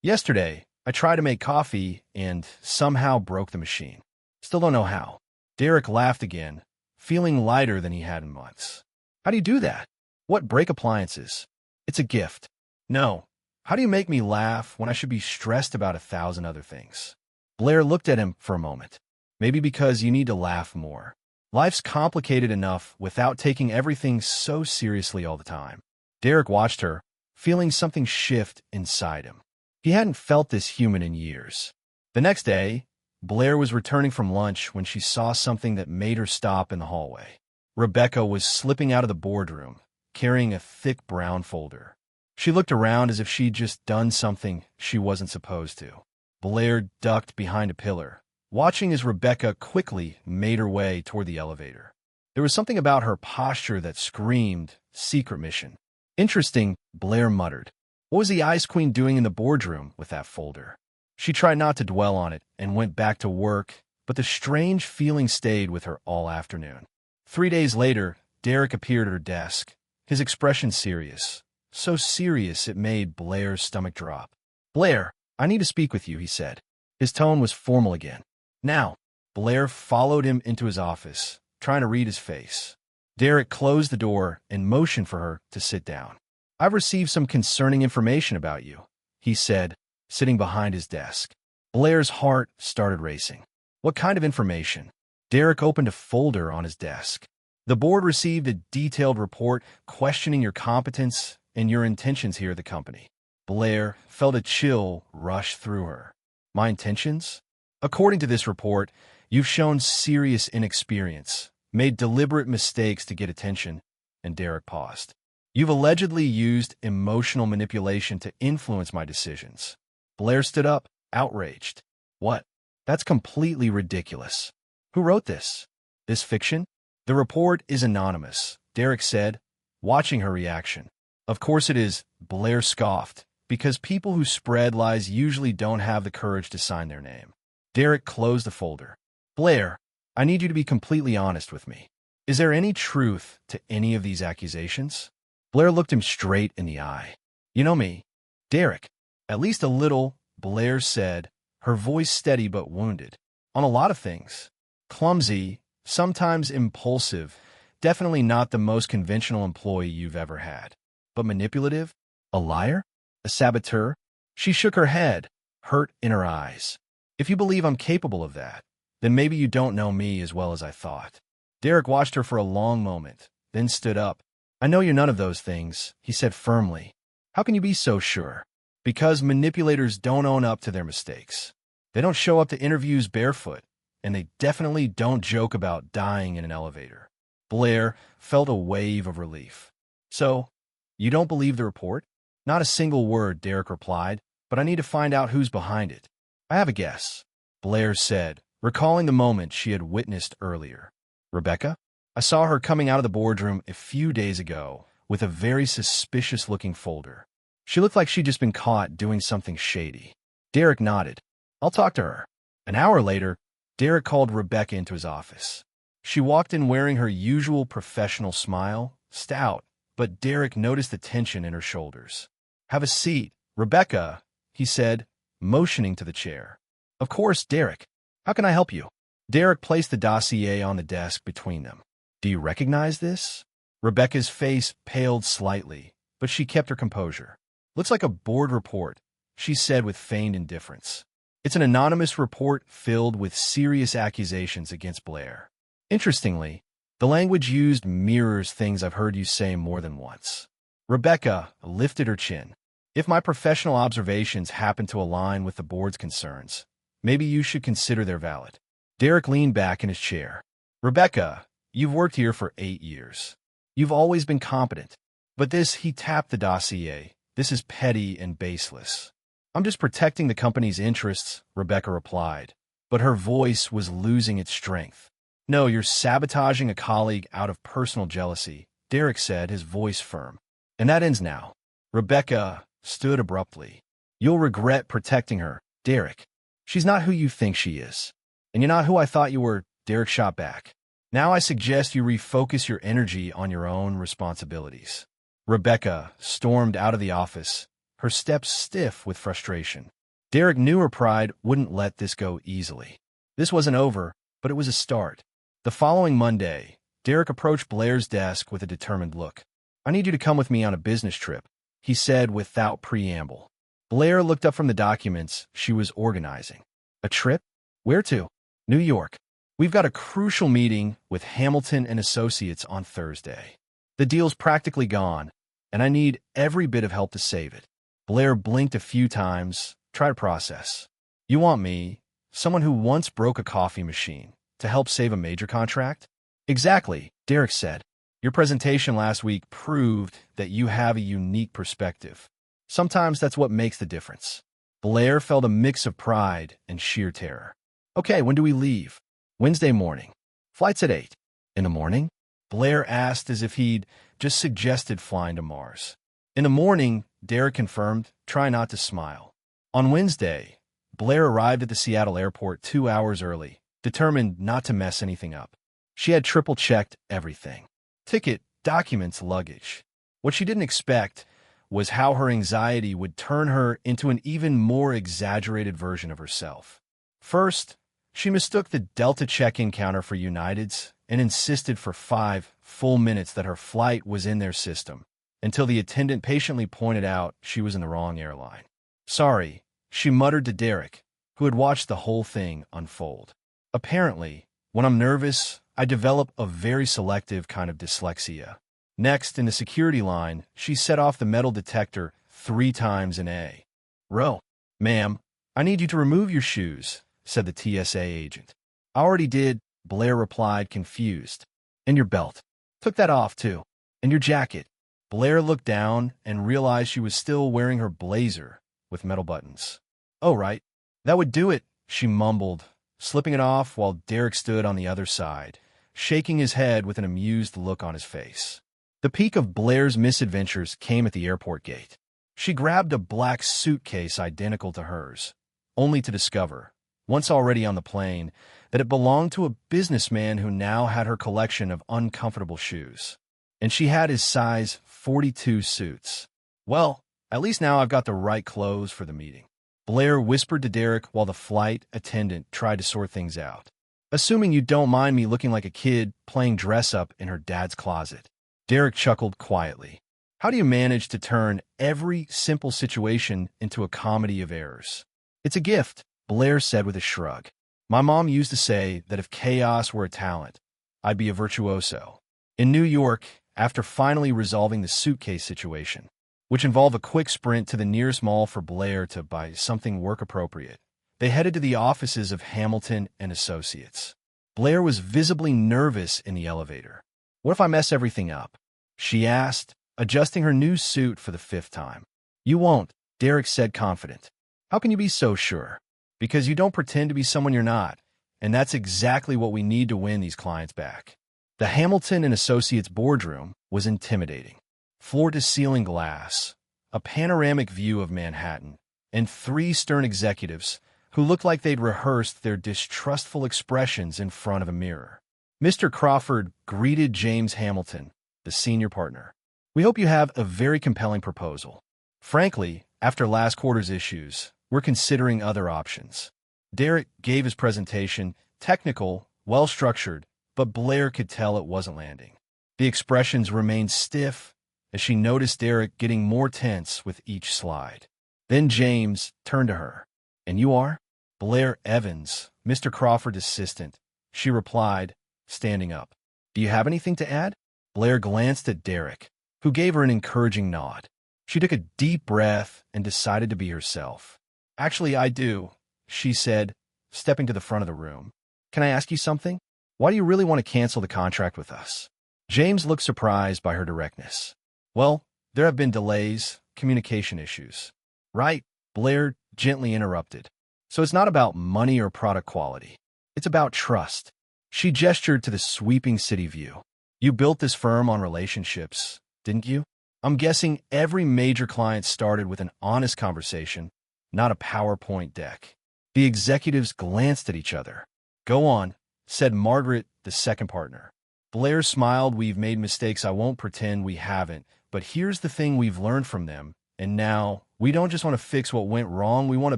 Yesterday, I tried to make coffee and somehow broke the machine. Still don't know how. Derek laughed again, feeling lighter than he had in months. How do you do that? What, break appliances? It's a gift. No. How do you make me laugh when I should be stressed about 1,000 other things? Blair looked at him for a moment. Maybe because you need to laugh more. Life's complicated enough without taking everything so seriously all the time. Derek watched her, feeling something shift inside him. He hadn't felt this human in years. The next day, Blair was returning from lunch when she saw something that made her stop in the hallway. Rebecca was slipping out of the boardroom, carrying a thick brown folder. She looked around as if she'd just done something she wasn't supposed to. Blair ducked behind a pillar, watching as Rebecca quickly made her way toward the elevator. There was something about her posture that screamed secret mission. Interesting, Blair muttered. What was the Ice Queen doing in the boardroom with that folder? She tried not to dwell on it and went back to work, but the strange feeling stayed with her all afternoon. 3 days later, Derek appeared at her desk, his expression serious. So serious it made Blair's stomach drop. Blair, I need to speak with you, he said. His tone was formal again. Now, Blair followed him into his office, trying to read his face. Derek closed the door and motioned for her to sit down. I've received some concerning information about you, he said, sitting behind his desk. Blair's heart started racing. What kind of information? Derek opened a folder on his desk. The board received a detailed report questioning your competence and your intentions here at the company. Blair felt a chill rush through her. My intentions? According to this report, you've shown serious inexperience, made deliberate mistakes to get attention, and Derek paused. You've allegedly used emotional manipulation to influence my decisions. Blair stood up, outraged. What? That's completely ridiculous. Who wrote this? This fiction? The report is anonymous, Derek said, watching her reaction. Of course it is, Blair scoffed, because people who spread lies usually don't have the courage to sign their name. Derek closed the folder. Blair, I need you to be completely honest with me. Is there any truth to any of these accusations? Blair looked him straight in the eye. You know me. Derek. At least a little, Blair said, her voice steady but wounded. On a lot of things. Clumsy, sometimes impulsive, definitely not the most conventional employee you've ever had. But manipulative? A liar? A saboteur? She shook her head, hurt in her eyes. If you believe I'm capable of that, then maybe you don't know me as well as I thought. Derek watched her for a long moment, then stood up. I know you're none of those things, he said firmly. How can you be so sure? Because manipulators don't own up to their mistakes. They don't show up to interviews barefoot, and they definitely don't joke about dying in an elevator. Blair felt a wave of relief. So, you don't believe the report? Not a single word, Derek replied, but I need to find out who's behind it. I have a guess, Blair said, recalling the moment she had witnessed earlier. Rebecca? I saw her coming out of the boardroom a few days ago with a very suspicious-looking folder. She looked like she'd just been caught doing something shady. Derek nodded. I'll talk to her. An hour later, Derek called Rebecca into his office. She walked in wearing her usual professional smile, stout, but Derek noticed the tension in her shoulders. Have a seat, Rebecca, he said, motioning to the chair. Of course, Derek. How can I help you? Derek placed the dossier on the desk between them. Do you recognize this? Rebecca's face paled slightly, but she kept her composure. Looks like a board report, she said with feigned indifference. It's an anonymous report filled with serious accusations against Blair. Interestingly, the language used mirrors things I've heard you say more than once. Rebecca lifted her chin. If my professional observations happen to align with the board's concerns, maybe you should consider they're valid. Derek leaned back in his chair. Rebecca, you've worked here for 8 years. You've always been competent. But this, he tapped the dossier, this is petty and baseless. I'm just protecting the company's interests, Rebecca replied, but her voice was losing its strength. No, you're sabotaging a colleague out of personal jealousy, Derek said, his voice firm. And that ends now. Rebecca stood abruptly. You'll regret protecting her, Derek. She's not who you think she is. And you're not who I thought you were, Derek shot back. Now I suggest you refocus your energy on your own responsibilities. Rebecca stormed out of the office, her steps stiff with frustration. Derek knew her pride wouldn't let this go easily. This wasn't over, but it was a start. The following Monday, Derek approached Blair's desk with a determined look. I need you to come with me on a business trip, he said without preamble. Blair looked up from the documents she was organizing. A trip? Where to? New York. We've got a crucial meeting with Hamilton and Associates on Thursday. The deal's practically gone, and I need every bit of help to save it. Blair blinked a few times, tried to process. You want me, someone who once broke a coffee machine, to help save a major contract? Exactly, Derek said. Your presentation last week proved that you have a unique perspective. Sometimes that's what makes the difference. Blair felt a mix of pride and sheer terror. Okay, when do we leave? Wednesday morning. Flight's at 8. In the morning? Blair asked as if he'd just suggested flying to Mars. In the morning, Derek confirmed, try not to smile. On Wednesday, Blair arrived at the Seattle airport 2 hours early, determined not to mess anything up. She had triple-checked everything. Ticket, documents, luggage. What she didn't expect was how her anxiety would turn her into an even more exaggerated version of herself. First, she mistook the Delta check-in counter for United's and insisted for 5 full minutes that her flight was in their system, until the attendant patiently pointed out she was in the wrong airline. Sorry, she muttered to Derek, who had watched the whole thing unfold. Apparently, when I'm nervous, I develop a very selective kind of dyslexia. Next, in the security line, she set off the metal detector 3 times in a row. Ma'am, I need you to remove your shoes, said the TSA agent. I already did, Blair replied, confused. And your belt. Took that off, too. And your jacket. Blair looked down and realized she was still wearing her blazer with metal buttons. Oh, right. That would do it, she mumbled, slipping it off while Derek stood on the other side, shaking his head with an amused look on his face. The peak of Blair's misadventures came at the airport gate. She grabbed a black suitcase identical to hers, only to discover, once already on the plane, that it belonged to a businessman who now had her collection of uncomfortable shoes. And she had his size 42 suits. Well, at least now I've got the right clothes for the meeting, Blair whispered to Derek while the flight attendant tried to sort things out. Assuming you don't mind me looking like a kid playing dress-up in her dad's closet. Derek chuckled quietly. How do you manage to turn every simple situation into a comedy of errors? It's a gift, Blair said with a shrug. My mom used to say that if chaos were a talent, I'd be a virtuoso. In New York, after finally resolving the suitcase situation, which involved a quick sprint to the nearest mall for Blair to buy something work-appropriate, they headed to the offices of Hamilton and Associates. Blair was visibly nervous in the elevator. What if I mess everything up? She asked, adjusting her new suit for the 5th time. You won't, Derek said confident. How can you be so sure? Because you don't pretend to be someone you're not, and that's exactly what we need to win these clients back. The Hamilton and Associates boardroom was intimidating. Floor-to-ceiling glass, a panoramic view of Manhattan, and 3 stern executives who looked like they'd rehearsed their distrustful expressions in front of a mirror. Mr. Crawford greeted James Hamilton, the senior partner. We hope you have a very compelling proposal. Frankly, after last quarter's issues, we're considering other options. Derek gave his presentation, technical, well-structured, but Blair could tell it wasn't landing. The expressions remained stiff as she noticed Derek getting more tense with each slide. Then James turned to her. And you are? Blair Evans, Mr. Crawford's assistant. She replied, standing up. Do you have anything to add? Blair glanced at Derek, who gave her an encouraging nod. She took a deep breath and decided to be herself. Actually, I do, she said, stepping to the front of the room. Can I ask you something? Why do you really want to cancel the contract with us? James looked surprised by her directness. Well, there have been delays, communication issues. Right, Blair gently interrupted. So it's not about money or product quality. It's about trust. She gestured to the sweeping city view. You built this firm on relationships, didn't you? I'm guessing every major client started with an honest conversation, not a PowerPoint deck. The executives glanced at each other. Go on, said Margaret, the second partner. Blair smiled. We've made mistakes. I won't pretend we haven't, but here's the thing, we've learned from them. And now, we don't just want to fix what went wrong, we want to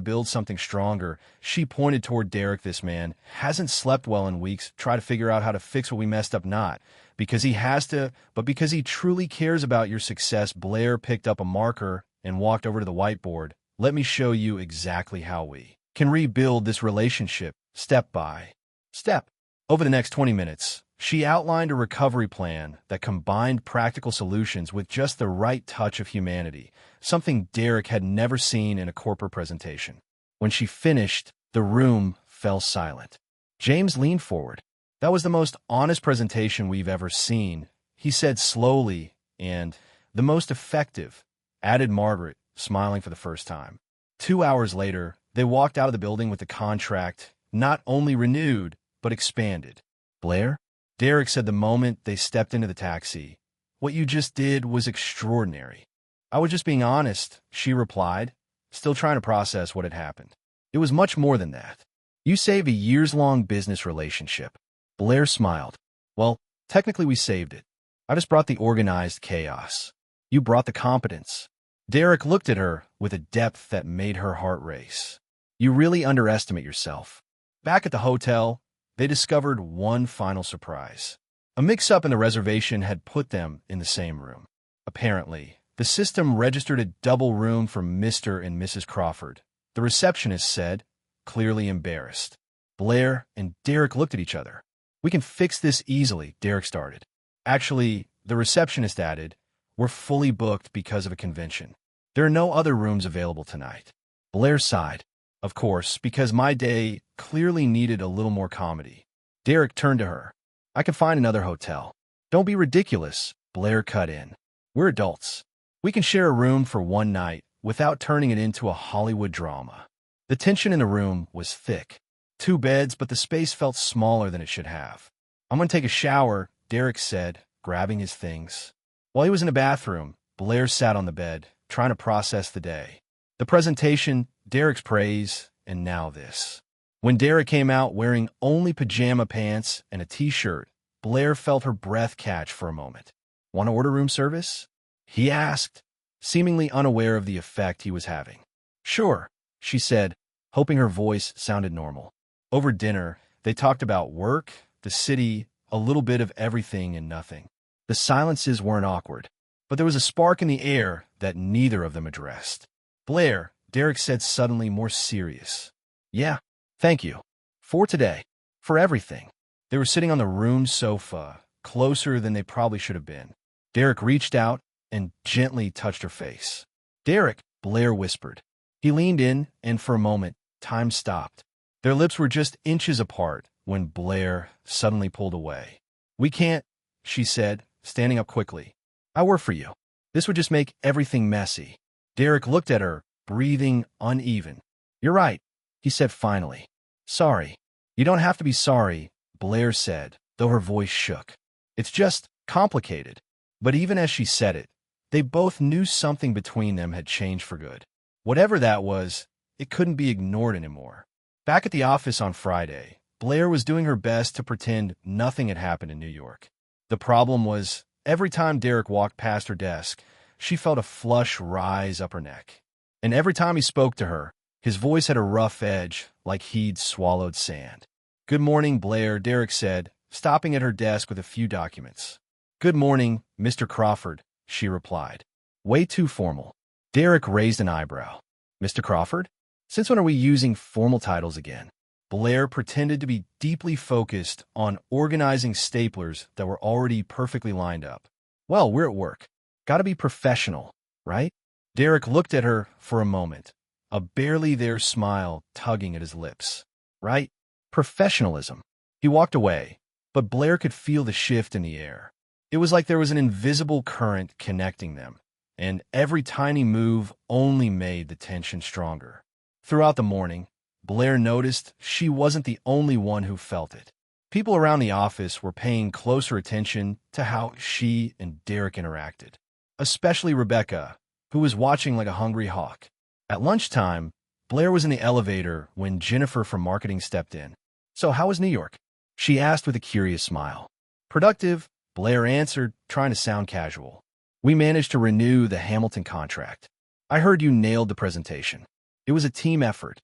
build something stronger. She pointed toward Derek. This man hasn't slept well in weeks. Try to figure out how to fix what we messed up, not because he has to, but because he truly cares about your success. Blair picked up a marker and walked over to the whiteboard. Let me show you exactly how we can rebuild this relationship, step by step. Over the next 20 minutes, she outlined a recovery plan that combined practical solutions with just the right touch of humanity, something Derek had never seen in a corporate presentation. When she finished, the room fell silent. James leaned forward. That was the most honest presentation we've ever seen, he said slowly, and the most effective, added Margaret, smiling for the first time. 2 hours later, they walked out of the building with the contract not only renewed, but expanded. Blair? Derek said the moment they stepped into the taxi. What you just did was extraordinary. I was just being honest, she replied, still trying to process what had happened. It was much more than that. You saved a years-long business relationship. Blair smiled. Well, technically we saved it. I just brought the organized chaos. You brought the competence. Derek looked at her with a depth that made her heart race. You really underestimate yourself. Back at the hotel, they discovered one final surprise. A mix-up in the reservation had put them in the same room. Apparently, the system registered a double room for Mr. and Mrs. Crawford. The receptionist said, clearly embarrassed. Blair and Derek looked at each other. We can fix this easily, Derek started. Actually, the receptionist added, we're fully booked because of a convention. There are no other rooms available tonight. Blair sighed. Of course, because my day clearly needed a little more comedy. Derek turned to her. I can find another hotel. Don't be ridiculous, Blair cut in. We're adults. We can share a room for one night without turning it into a Hollywood drama. The tension in the room was thick. 2 beds, but the space felt smaller than it should have. I'm going to take a shower, Derek said, grabbing his things. While he was in the bathroom, Blair sat on the bed, trying to process the day. The presentation, Derek's praise, and now this. When Derek came out wearing only pajama pants and a t-shirt, Blair felt her breath catch for a moment. Want to order room service? He asked, seemingly unaware of the effect he was having. Sure, she said, hoping her voice sounded normal. Over dinner, they talked about work, the city, a little bit of everything and nothing. The silences weren't awkward, but there was a spark in the air that neither of them addressed. Blair, Derek said suddenly, more serious. Yeah, thank you. For today. For everything. They were sitting on the room sofa, closer than they probably should have been. Derek reached out and gently touched her face. Derek, Blair whispered. He leaned in, and for a moment, time stopped. Their lips were just inches apart when Blair suddenly pulled away. We can't, she said, standing up quickly. I work for you. This would just make everything messy. Derek looked at her, breathing uneven. "You're right," he said finally. "Sorry." "You don't have to be sorry," Blair said, though her voice shook. "It's just complicated." But even as she said it, they both knew something between them had changed for good. Whatever that was, it couldn't be ignored anymore. Back at the office on Friday, Blair was doing her best to pretend nothing had happened in New York. The problem was, every time Derek walked past her desk, she felt a flush rise up her neck. And every time he spoke to her, his voice had a rough edge, like he'd swallowed sand. "Good morning, Blair," Derek said, stopping at her desk with a few documents. "Good morning, Mr. Crawford," she replied. "Way too formal." Derek raised an eyebrow. "Mr. Crawford? Since when are we using formal titles again?" Blair pretended to be deeply focused on organizing staplers that were already perfectly lined up. "Well, we're at work. Gotta be professional, right?" Derek looked at her for a moment, a barely there smile tugging at his lips. "Right? Professionalism." He walked away, but Blair could feel the shift in the air. It was like there was an invisible current connecting them, and every tiny move only made the tension stronger. Throughout the morning, Blair noticed she wasn't the only one who felt it. People around the office were paying closer attention to how she and Derek interacted, especially Rebecca, who was watching like a hungry hawk. At lunchtime, Blair was in the elevator when Jennifer from marketing stepped in. "So how was New York?" she asked with a curious smile. "Productive," Blair answered, trying to sound casual. "We managed to renew the Hamilton contract. I heard you nailed the presentation. It was a team effort."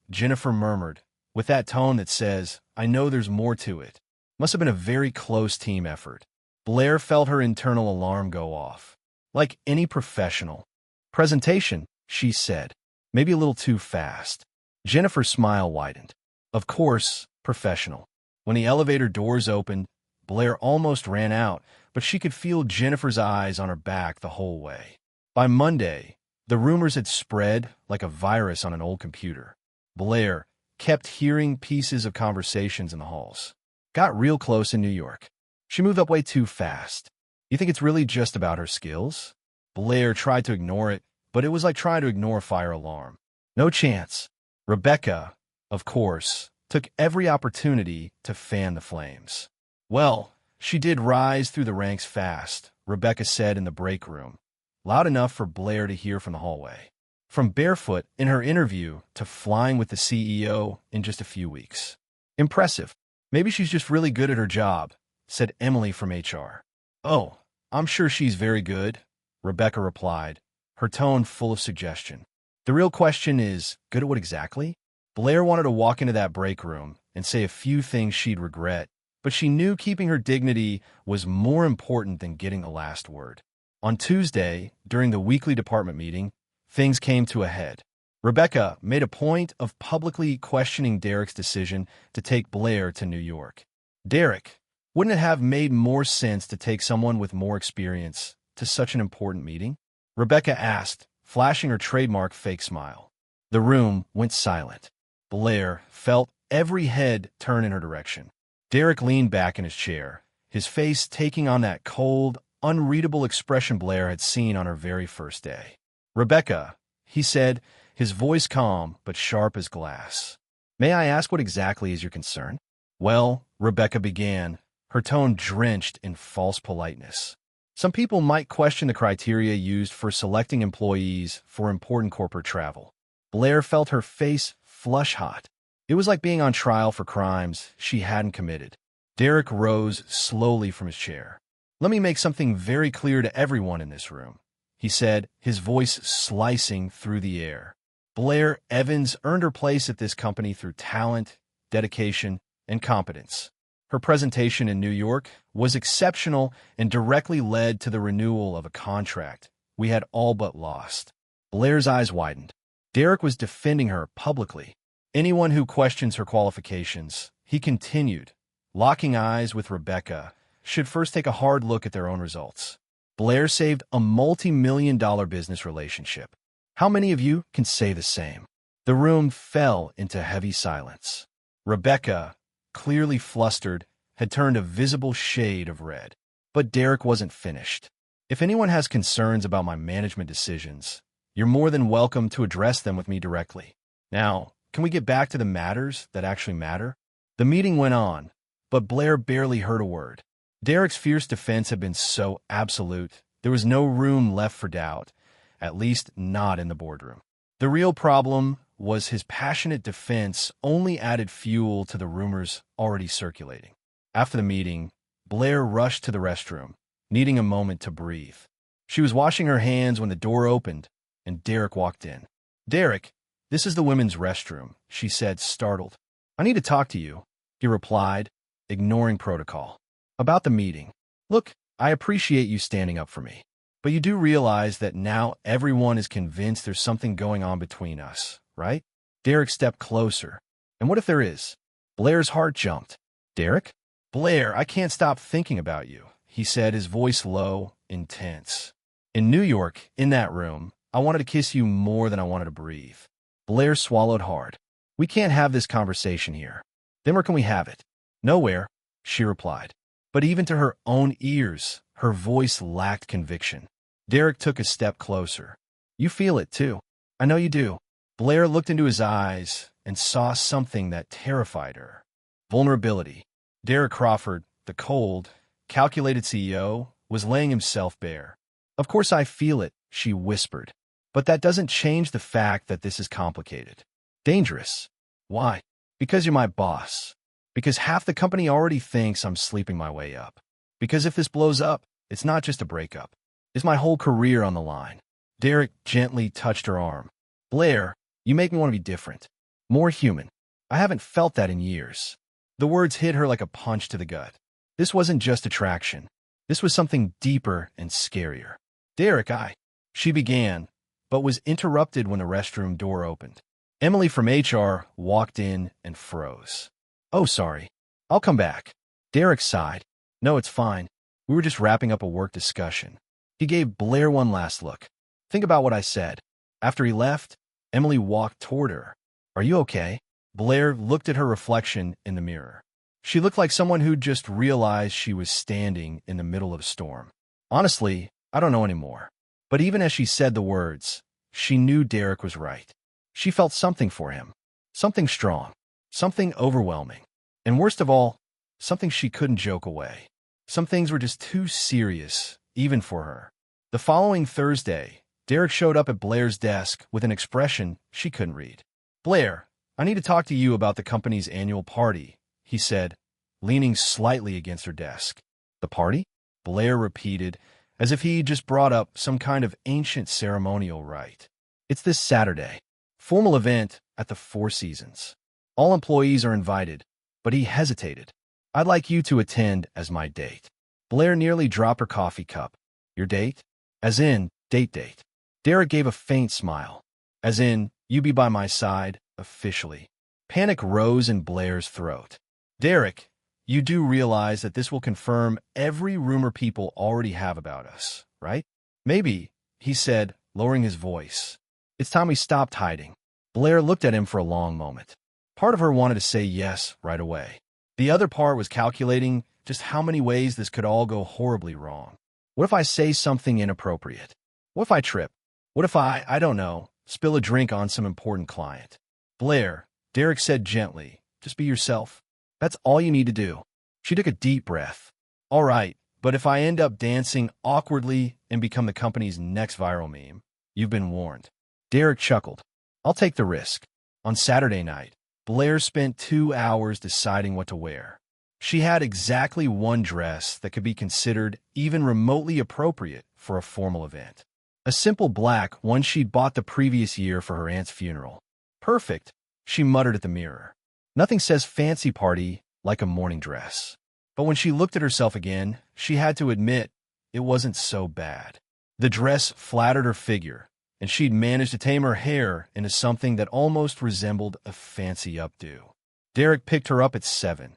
Jennifer murmured, with that tone that says, "I know there's more to it." Must have been a very close team effort. Blair felt her internal alarm go off. Like any professional. "Presentation," she said, maybe a little too fast. Jennifer's smile widened. "Of course, professional." When the elevator doors opened, Blair almost ran out, but she could feel Jennifer's eyes on her back the whole way. By Monday, the rumors had spread like a virus on an old computer. Blair kept hearing pieces of conversations in the halls. "Got real close in New York. She moved up way too fast. You think it's really just about her skills?" Blair tried to ignore it, but it was like trying to ignore a fire alarm. "No chance." Rebecca, of course, took every opportunity to fan the flames. "Well, she did rise through the ranks fast," Rebecca said in the break room, loud enough for Blair to hear from the hallway. "From Barefoot in her interview to flying with the CEO in just a few weeks. Impressive. Maybe she's just really good at her job," said Emily from HR. "Oh, I'm sure she's very good," Rebecca replied, her tone full of suggestion. "The real question is, good at what exactly?" Blair wanted to walk into that break room and say a few things she'd regret, but she knew keeping her dignity was more important than getting the last word. On Tuesday, during the weekly department meeting, things came to a head. Rebecca made a point of publicly questioning Derek's decision to take Blair to New York. "Derek, wouldn't it have made more sense to take someone with more experience to such an important meeting?" Rebecca asked, flashing her trademark fake smile. The room went silent. Blair felt every head turn in her direction. Derek leaned back in his chair, his face taking on that cold, unreadable expression Blair had seen on her very first day. "Rebecca," he said, his voice calm but sharp as glass. "May I ask what exactly is your concern?" "Well," Rebecca began, her tone drenched in false politeness. "Some people might question the criteria used for selecting employees for important corporate travel." Blair felt her face flush hot. It was like being on trial for crimes she hadn't committed. Derek rose slowly from his chair. "Let me make something very clear to everyone in this room," he said, his voice slicing through the air. Blair Evans earned her place at this company through talent, dedication, and competence. Her presentation in New York was exceptional and directly led to the renewal of a contract we had all but lost. Blair's eyes widened. Derek was defending her publicly. "Anyone who questions her qualifications," he continued, locking eyes with Rebecca, "should first take a hard look at their own results." Blair saved a multi-million-dollar business relationship. How many of you can say the same? The room fell into heavy silence. Rebecca, clearly flustered, had turned a visible shade of red. But Derek wasn't finished. "If anyone has concerns about my management decisions," You're more than welcome to address them with me directly. Now, can we get back to the matters that actually matter? The meeting went on, but Blair barely heard a word. Derek's fierce defense had been so absolute, there was no room left for doubt, at least not in the boardroom. The real problem was his passionate defense only added fuel to the rumors already circulating. After the meeting, Blair rushed to the restroom, needing a moment to breathe. She was washing her hands when the door opened, and Derek walked in. "Derek, this is the women's restroom," she said, startled. "I need to talk to you," he replied, ignoring protocol. "About the meeting. Look, I appreciate you standing up for me, but you do realize that now everyone is convinced there's something going on between us, right?" Derek stepped closer. "And what if there is?" Blair's heart jumped. "Derek?" "Blair, I can't stop thinking about you," he said, his voice low, intense. "In New York, in that room, I wanted to kiss you more than I wanted to breathe." Blair swallowed hard. "We can't have this conversation here." "Then where can we have it?" "Nowhere," she replied. But even to her own ears, her voice lacked conviction. Derek took a step closer. "You feel it, too. I know you do." Blair looked into his eyes and saw something that terrified her. Vulnerability. Derek Crawford, the cold, calculated CEO, was laying himself bare. "Of course I feel it," she whispered. "But that doesn't change the fact that this is complicated. Dangerous. Why? Because you're my boss. Because half the company already thinks I'm sleeping my way up. Because if this blows up, it's not just a breakup. It's my whole career on the line." Derek gently touched her arm. "Blair, you make me want to be different. More human. I haven't felt that in years." The words hit her like a punch to the gut. This wasn't just attraction. This was something deeper and scarier. "Derek, she began, but was interrupted when the restroom door opened. Emily from HR walked in and froze. "Oh, sorry. I'll come back." Derek sighed. "No, it's fine. We were just wrapping up a work discussion." He gave Blair one last look. "Think about what I said." After he left, Emily walked toward her. "Are you okay?" Blair looked at her reflection in the mirror. She looked like someone who'd just realized she was standing in the middle of a storm. "Honestly, I don't know anymore." But even as she said the words, she knew Derek was right. She felt something for him. Something strong. Something overwhelming. And worst of all, something she couldn't joke away. Some things were just too serious, even for her. The following Thursday, Derek showed up at Blair's desk with an expression she couldn't read. "Blair, I need to talk to you about the company's annual party," he said, leaning slightly against her desk. "The party?" Blair repeated, as if he just brought up some kind of ancient ceremonial rite. "It's this Saturday. Formal event at the Four Seasons. All employees are invited," but he hesitated. "I'd like you to attend as my date." Blair nearly dropped her coffee cup. "Your date?" "As in, date. Derek gave a faint smile. "As in, you be by my side, officially." Panic rose in Blair's throat. "Derek, you do realize that this will confirm every rumor people already have about us, right?" "Maybe," he said, lowering his voice. "It's time we stopped hiding." Blair looked at him for a long moment. Part of her wanted to say yes right away. The other part was calculating just how many ways this could all go horribly wrong. What if I say something inappropriate? What if I trip? What if I don't know, spill a drink on some important client? "Blair," Derek said gently, "just be yourself. That's all you need to do." She took a deep breath. "All right, but if I end up dancing awkwardly and become the company's next viral meme, you've been warned." Derek chuckled. "I'll take the risk." On Saturday night, Blair spent 2 hours deciding what to wear. She had exactly one dress that could be considered even remotely appropriate for a formal event. A simple black one she'd bought the previous year for her aunt's funeral. "Perfect," she muttered at the mirror. Nothing says fancy party like a morning dress. But when she looked at herself again, she had to admit it wasn't so bad. The dress flattered her figure, and she'd managed to tame her hair into something that almost resembled a fancy updo. Derek picked her up at 7,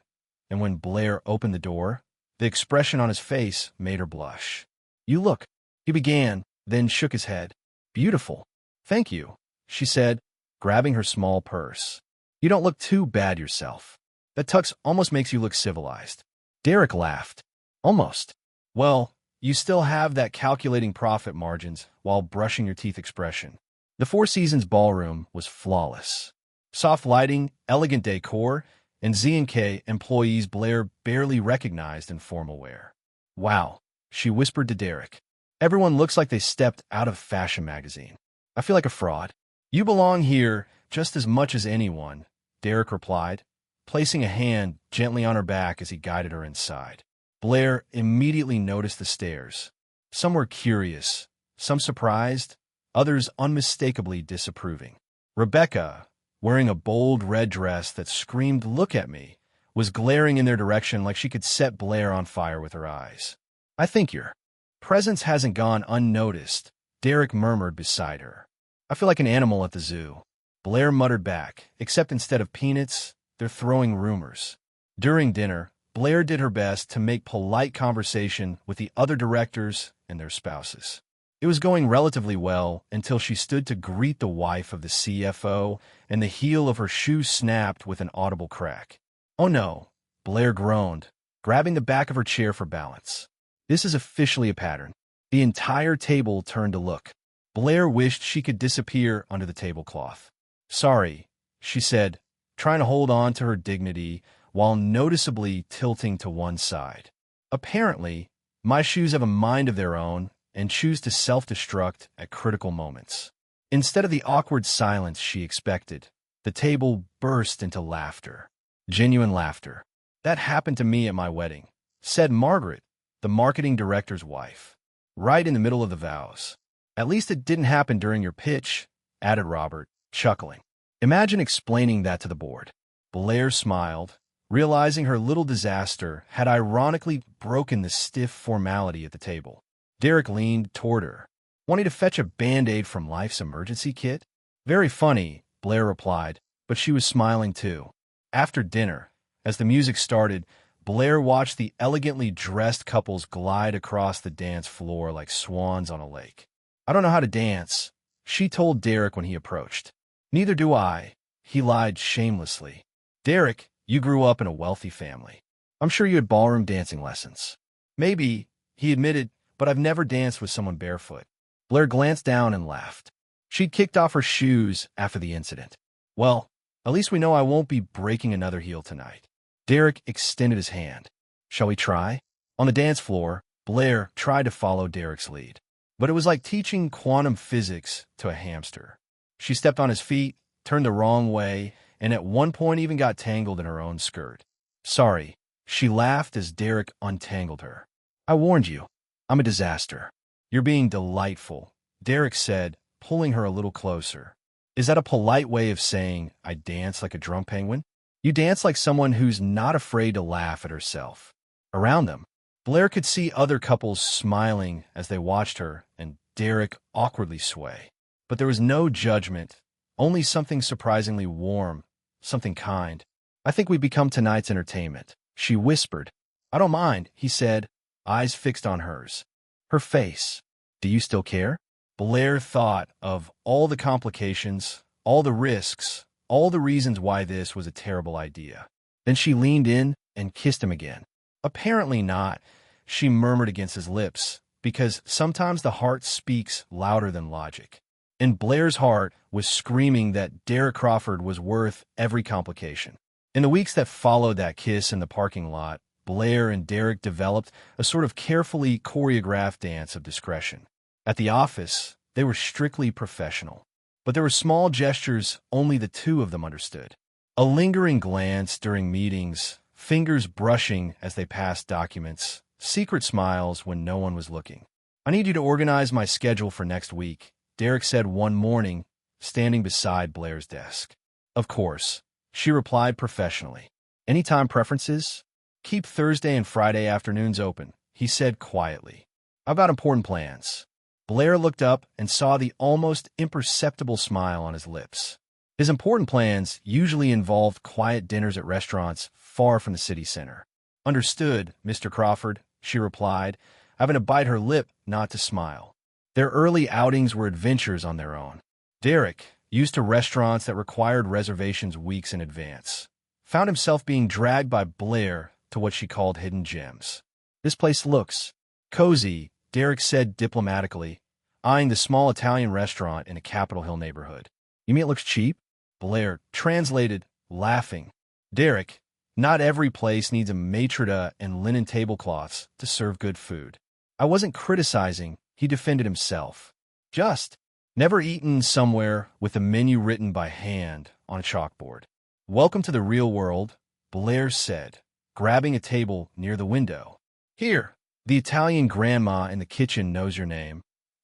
and when Blair opened the door, the expression on his face made her blush. "You look," he began, then shook his head. "Beautiful." "Thank you," she said, grabbing her small purse. "You don't look too bad yourself. That tux almost makes you look civilized." Derek laughed. "Almost. Well, you still have that calculating profit margins while brushing your teeth expression." The Four Seasons ballroom was flawless. Soft lighting, elegant decor, and Z&K employees Blair barely recognized in formal wear. "Wow," she whispered to Derek. "Everyone looks like they stepped out of a fashion magazine. I feel like a fraud." "You belong here just as much as anyone," Derek replied, placing a hand gently on her back as he guided her inside. Blair immediately noticed the stares. Some were curious, some surprised, others unmistakably disapproving. Rebecca, wearing a bold red dress that screamed, "Look at me," was glaring in their direction like she could set Blair on fire with her eyes. "I think your presence hasn't gone unnoticed," Derek murmured beside her. "I feel like an animal at the zoo." Blair muttered back, "Except instead of peanuts, they're throwing rumors." During dinner, Blair did her best to make polite conversation with the other directors and their spouses. It was going relatively well until she stood to greet the wife of the CFO, and the heel of her shoe snapped with an audible crack. "Oh no," Blair groaned, grabbing the back of her chair for balance. "This is officially a pattern." The entire table turned to look. Blair wished she could disappear under the tablecloth. "Sorry," she said, trying to hold on to her dignity while noticeably tilting to one side. "Apparently, my shoes have a mind of their own and choose to self-destruct at critical moments." Instead of the awkward silence she expected, the table burst into laughter. Genuine laughter. "That happened to me at my wedding," said Margaret, the marketing director's wife, right in the middle of the vows. "At least it didn't happen during your pitch," added Robert, chuckling. "Imagine explaining that to the board." Blair smiled, realizing her little disaster had ironically broken the stiff formality at the table. Derek leaned toward her. "Wanting to fetch a Band-Aid from life's emergency kit?" "Very funny," Blair replied, but she was smiling too. After dinner, as the music started, Blair watched the elegantly dressed couples glide across the dance floor like swans on a lake. "I don't know how to dance," she told Derek when he approached. "Neither do I," he lied shamelessly. "Derek, you grew up in a wealthy family. I'm sure you had ballroom dancing lessons." "Maybe," he admitted, "but I've never danced with someone barefoot." Blair glanced down and laughed. She'd kicked off her shoes after the incident. "Well, at least we know I won't be breaking another heel tonight." Derek extended his hand. "Shall we try?" On the dance floor, Blair tried to follow Derek's lead, but it was like teaching quantum physics to a hamster. She stepped on his feet, turned the wrong way, and at one point even got tangled in her own skirt. "Sorry," she laughed as Derek untangled her. "I warned you. I'm a disaster." "You're being delightful," Derek said, pulling her a little closer. "Is that a polite way of saying I dance like a drunk penguin?" "You dance like someone who's not afraid to laugh at herself." Around them, Blair could see other couples smiling as they watched her and Derek awkwardly sway. But there was no judgment, only something surprisingly warm, something kind. "I think we've become tonight's entertainment," she whispered. "I don't mind," he said, eyes fixed on hers. Her face. "Do you still care?" Blair thought of all the complications, all the risks, all the reasons why this was a terrible idea. Then she leaned in and kissed him again. "Apparently not," she murmured against his lips, because sometimes the heart speaks louder than logic. And Blair's heart was screaming that Derek Crawford was worth every complication. In the weeks that followed that kiss in the parking lot, Blair and Derek developed a sort of carefully choreographed dance of discretion. At the office, they were strictly professional. But there were small gestures only the two of them understood. A lingering glance during meetings, fingers brushing as they passed documents, secret smiles when no one was looking. "I need you to organize my schedule for next week," Derek said one morning, standing beside Blair's desk. "Of course," she replied professionally. "Any time preferences?" "Keep Thursday and Friday afternoons open," he said quietly. "I've got important plans." Blair looked up and saw the almost imperceptible smile on his lips. His important plans usually involved quiet dinners at restaurants far from the city center. "Understood, Mr. Crawford," she replied, having to bite her lip not to smile. Their early outings were adventures on their own. Derek, used to restaurants that required reservations weeks in advance, found himself being dragged by Blair to what she called hidden gems. "This place looks cozy," Derek said diplomatically. eyeing the small Italian restaurant in a Capitol Hill neighborhood. You mean it looks cheap? Blair translated, laughing. Derek, not every place needs a maitre d' and linen tablecloths to serve good food. I wasn't criticizing, he defended himself. Just never eaten somewhere with a menu written by hand on a chalkboard. Welcome to the real world, Blair said, grabbing a table near the window. Here, the Italian grandma in the kitchen knows your name,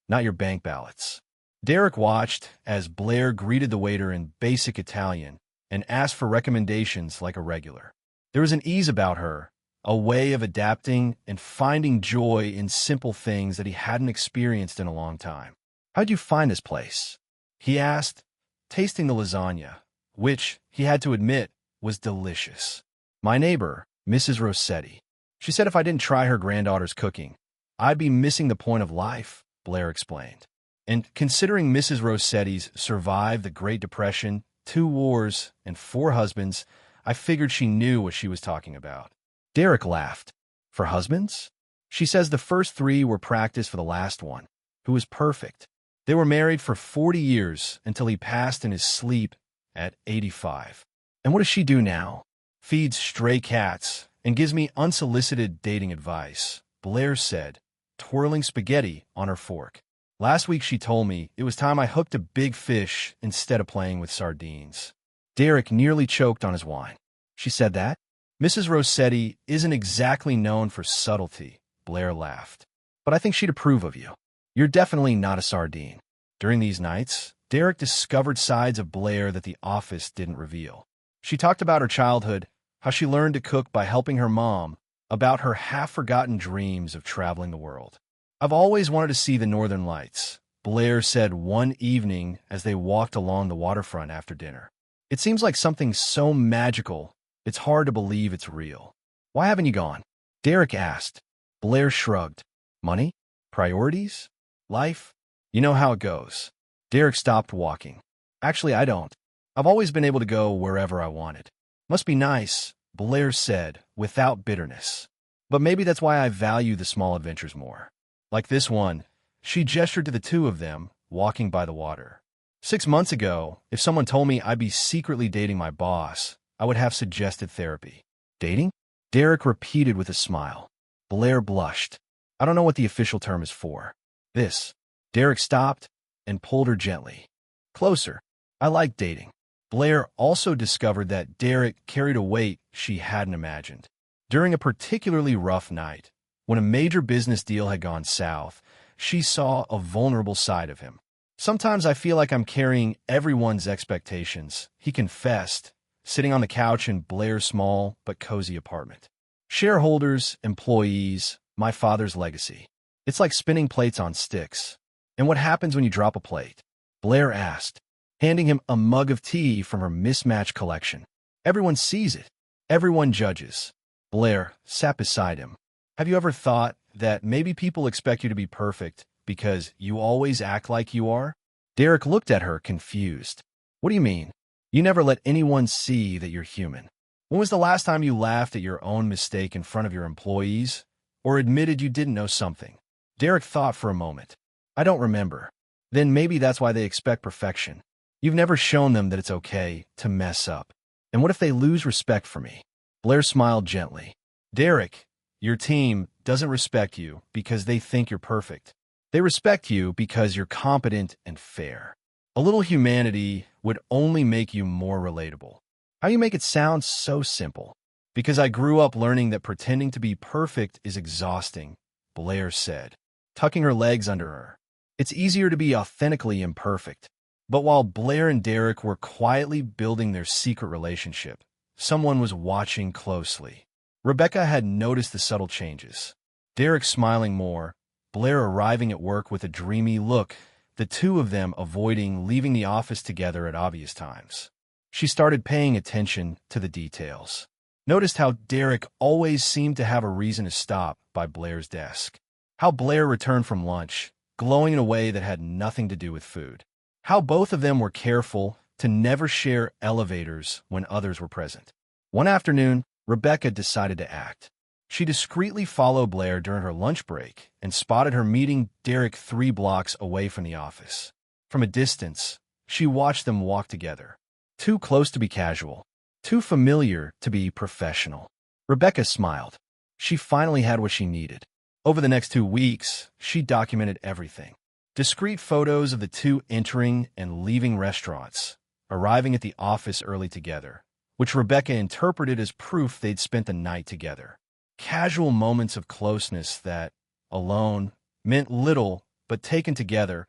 not your bank ballots. Derek watched as Blair greeted the waiter in basic Italian and asked for recommendations like a regular. There was an ease about her, a way of adapting and finding joy in simple things that he hadn't experienced in a long time. How'd you find this place? He asked, tasting the lasagna, which, he had to admit, was delicious. My neighbor, Mrs. Rossetti. She said if I didn't try her granddaughter's cooking, I'd be missing the point of life, Blair explained. And considering Mrs. Rossetti's survived the Great Depression, 2 wars, and 4 husbands, I figured she knew what she was talking about. Derek laughed. For husbands? She says the first 3 were practice for the last one, who was perfect. They were married for 40 years until he passed in his sleep at 85. And what does she do now? Feeds stray cats and gives me unsolicited dating advice, Blair said, twirling spaghetti on her fork. Last week she told me it was time I hooked a big fish instead of playing with sardines. Derek nearly choked on his wine. She said that? Mrs. Rossetti isn't exactly known for subtlety, Blair laughed. But I think she'd approve of you. You're definitely not a sardine. During these nights, Derek discovered sides of Blair that the office didn't reveal. She talked about her childhood, how she learned to cook by helping her mom, about her half-forgotten dreams of traveling the world. I've always wanted to see the Northern Lights, Blair said one evening as they walked along the waterfront after dinner. It seems like something so magical, it's hard to believe it's real. Why haven't you gone? Derek asked. Blair shrugged. Money? Priorities? Life? You know how it goes. Derek stopped walking. Actually, I don't. I've always been able to go wherever I wanted. Must be nice, Blair said, without bitterness. But maybe that's why I value the small adventures more. Like this one, she gestured to the 2 of them, walking by the water. 6 months ago, if someone told me I'd be secretly dating my boss, I would have suggested therapy. Dating? Derek repeated with a smile. Blair blushed. I don't know what the official term is for. This. Derek stopped and pulled her gently. Closer. I like dating. Blair also discovered that Derek carried a weight she hadn't imagined. During a particularly rough night, when a major business deal had gone south, she saw a vulnerable side of him. Sometimes I feel like I'm carrying everyone's expectations, he confessed, sitting on the couch in Blair's small but cozy apartment. Shareholders, employees, my father's legacy. It's like spinning plates on sticks. And what happens when you drop a plate? Blair asked, handing him a mug of tea from her mismatched collection. Everyone sees it. Everyone judges. Blair sat beside him. Have you ever thought that maybe people expect you to be perfect because you always act like you are? Derek looked at her, confused. What do you mean? You never let anyone see that you're human. When was the last time you laughed at your own mistake in front of your employees or admitted you didn't know something? Derek thought for a moment. I don't remember. Then maybe that's why they expect perfection. You've never shown them that it's okay to mess up. And what if they lose respect for me? Blair smiled gently. Derek, your team doesn't respect you because they think you're perfect. They respect you because you're competent and fair. A little humanity would only make you more relatable. How you make it sound so simple? Because I grew up learning that pretending to be perfect is exhausting, Blair said, tucking her legs under her. It's easier to be authentically imperfect. But while Blair and Derek were quietly building their secret relationship, someone was watching closely. Rebecca had noticed the subtle changes. Derek smiling more, Blair arriving at work with a dreamy look, the 2 of them avoiding leaving the office together at obvious times. She started paying attention to the details. Noticed how Derek always seemed to have a reason to stop by Blair's desk. How Blair returned from lunch, glowing in a way that had nothing to do with food. How both of them were careful to never share elevators when others were present. One afternoon, Rebecca decided to act. She discreetly followed Blair during her lunch break and spotted her meeting Derek 3 blocks away from the office. From a distance, she watched them walk together. Too close to be casual, too familiar to be professional. Rebecca smiled. She finally had what she needed. Over the next 2 weeks, she documented everything. Discreet photos of the two entering and leaving restaurants, arriving at the office early together, which Rebecca interpreted as proof they'd spent the night together. Casual moments of closeness that, alone, meant little, but taken together,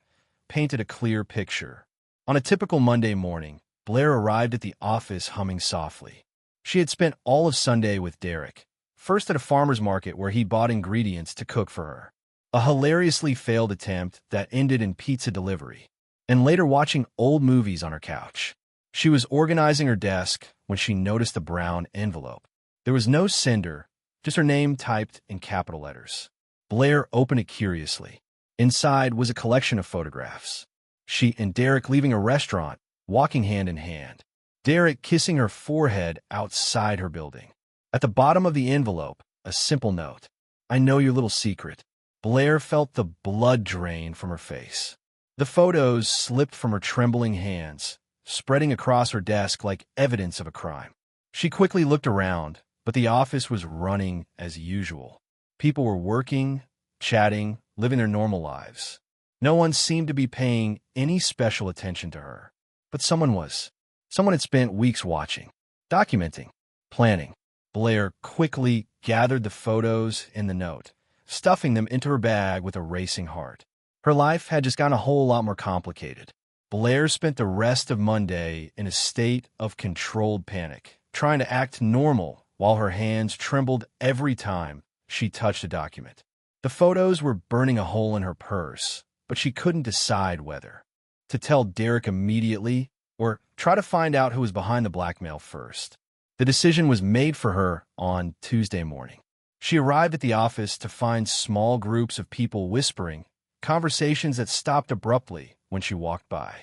painted a clear picture. On a typical Monday morning, Blair arrived at the office humming softly. She had spent all of Sunday with Derek, first at a farmer's market where he bought ingredients to cook for her, a hilariously failed attempt that ended in pizza delivery, and later watching old movies on her couch. She was organizing her desk when she noticed a brown envelope. There was no sender, just her name typed in capital letters. Blair opened it curiously. Inside was a collection of photographs. She and Derek leaving a restaurant, walking hand in hand. Derek kissing her forehead outside her building. At the bottom of the envelope, a simple note. I know your little secret. Blair felt the blood drain from her face. The photos slipped from her trembling hands, spreading across her desk like evidence of a crime. She quickly looked around, but the office was running as usual. People were working, chatting, living their normal lives. No one seemed to be paying any special attention to her. But someone was. Someone had spent weeks watching, documenting, planning. Blair quickly gathered the photos and the note, stuffing them into her bag with a racing heart. Her life had just gotten a whole lot more complicated. Blair spent the rest of Monday in a state of controlled panic, trying to act normal while her hands trembled every time she touched a document. The photos were burning a hole in her purse, but she couldn't decide whether to tell Derek immediately or try to find out who was behind the blackmail first. The decision was made for her on Tuesday morning. She arrived at the office to find small groups of people whispering, conversations that stopped abruptly when she walked by.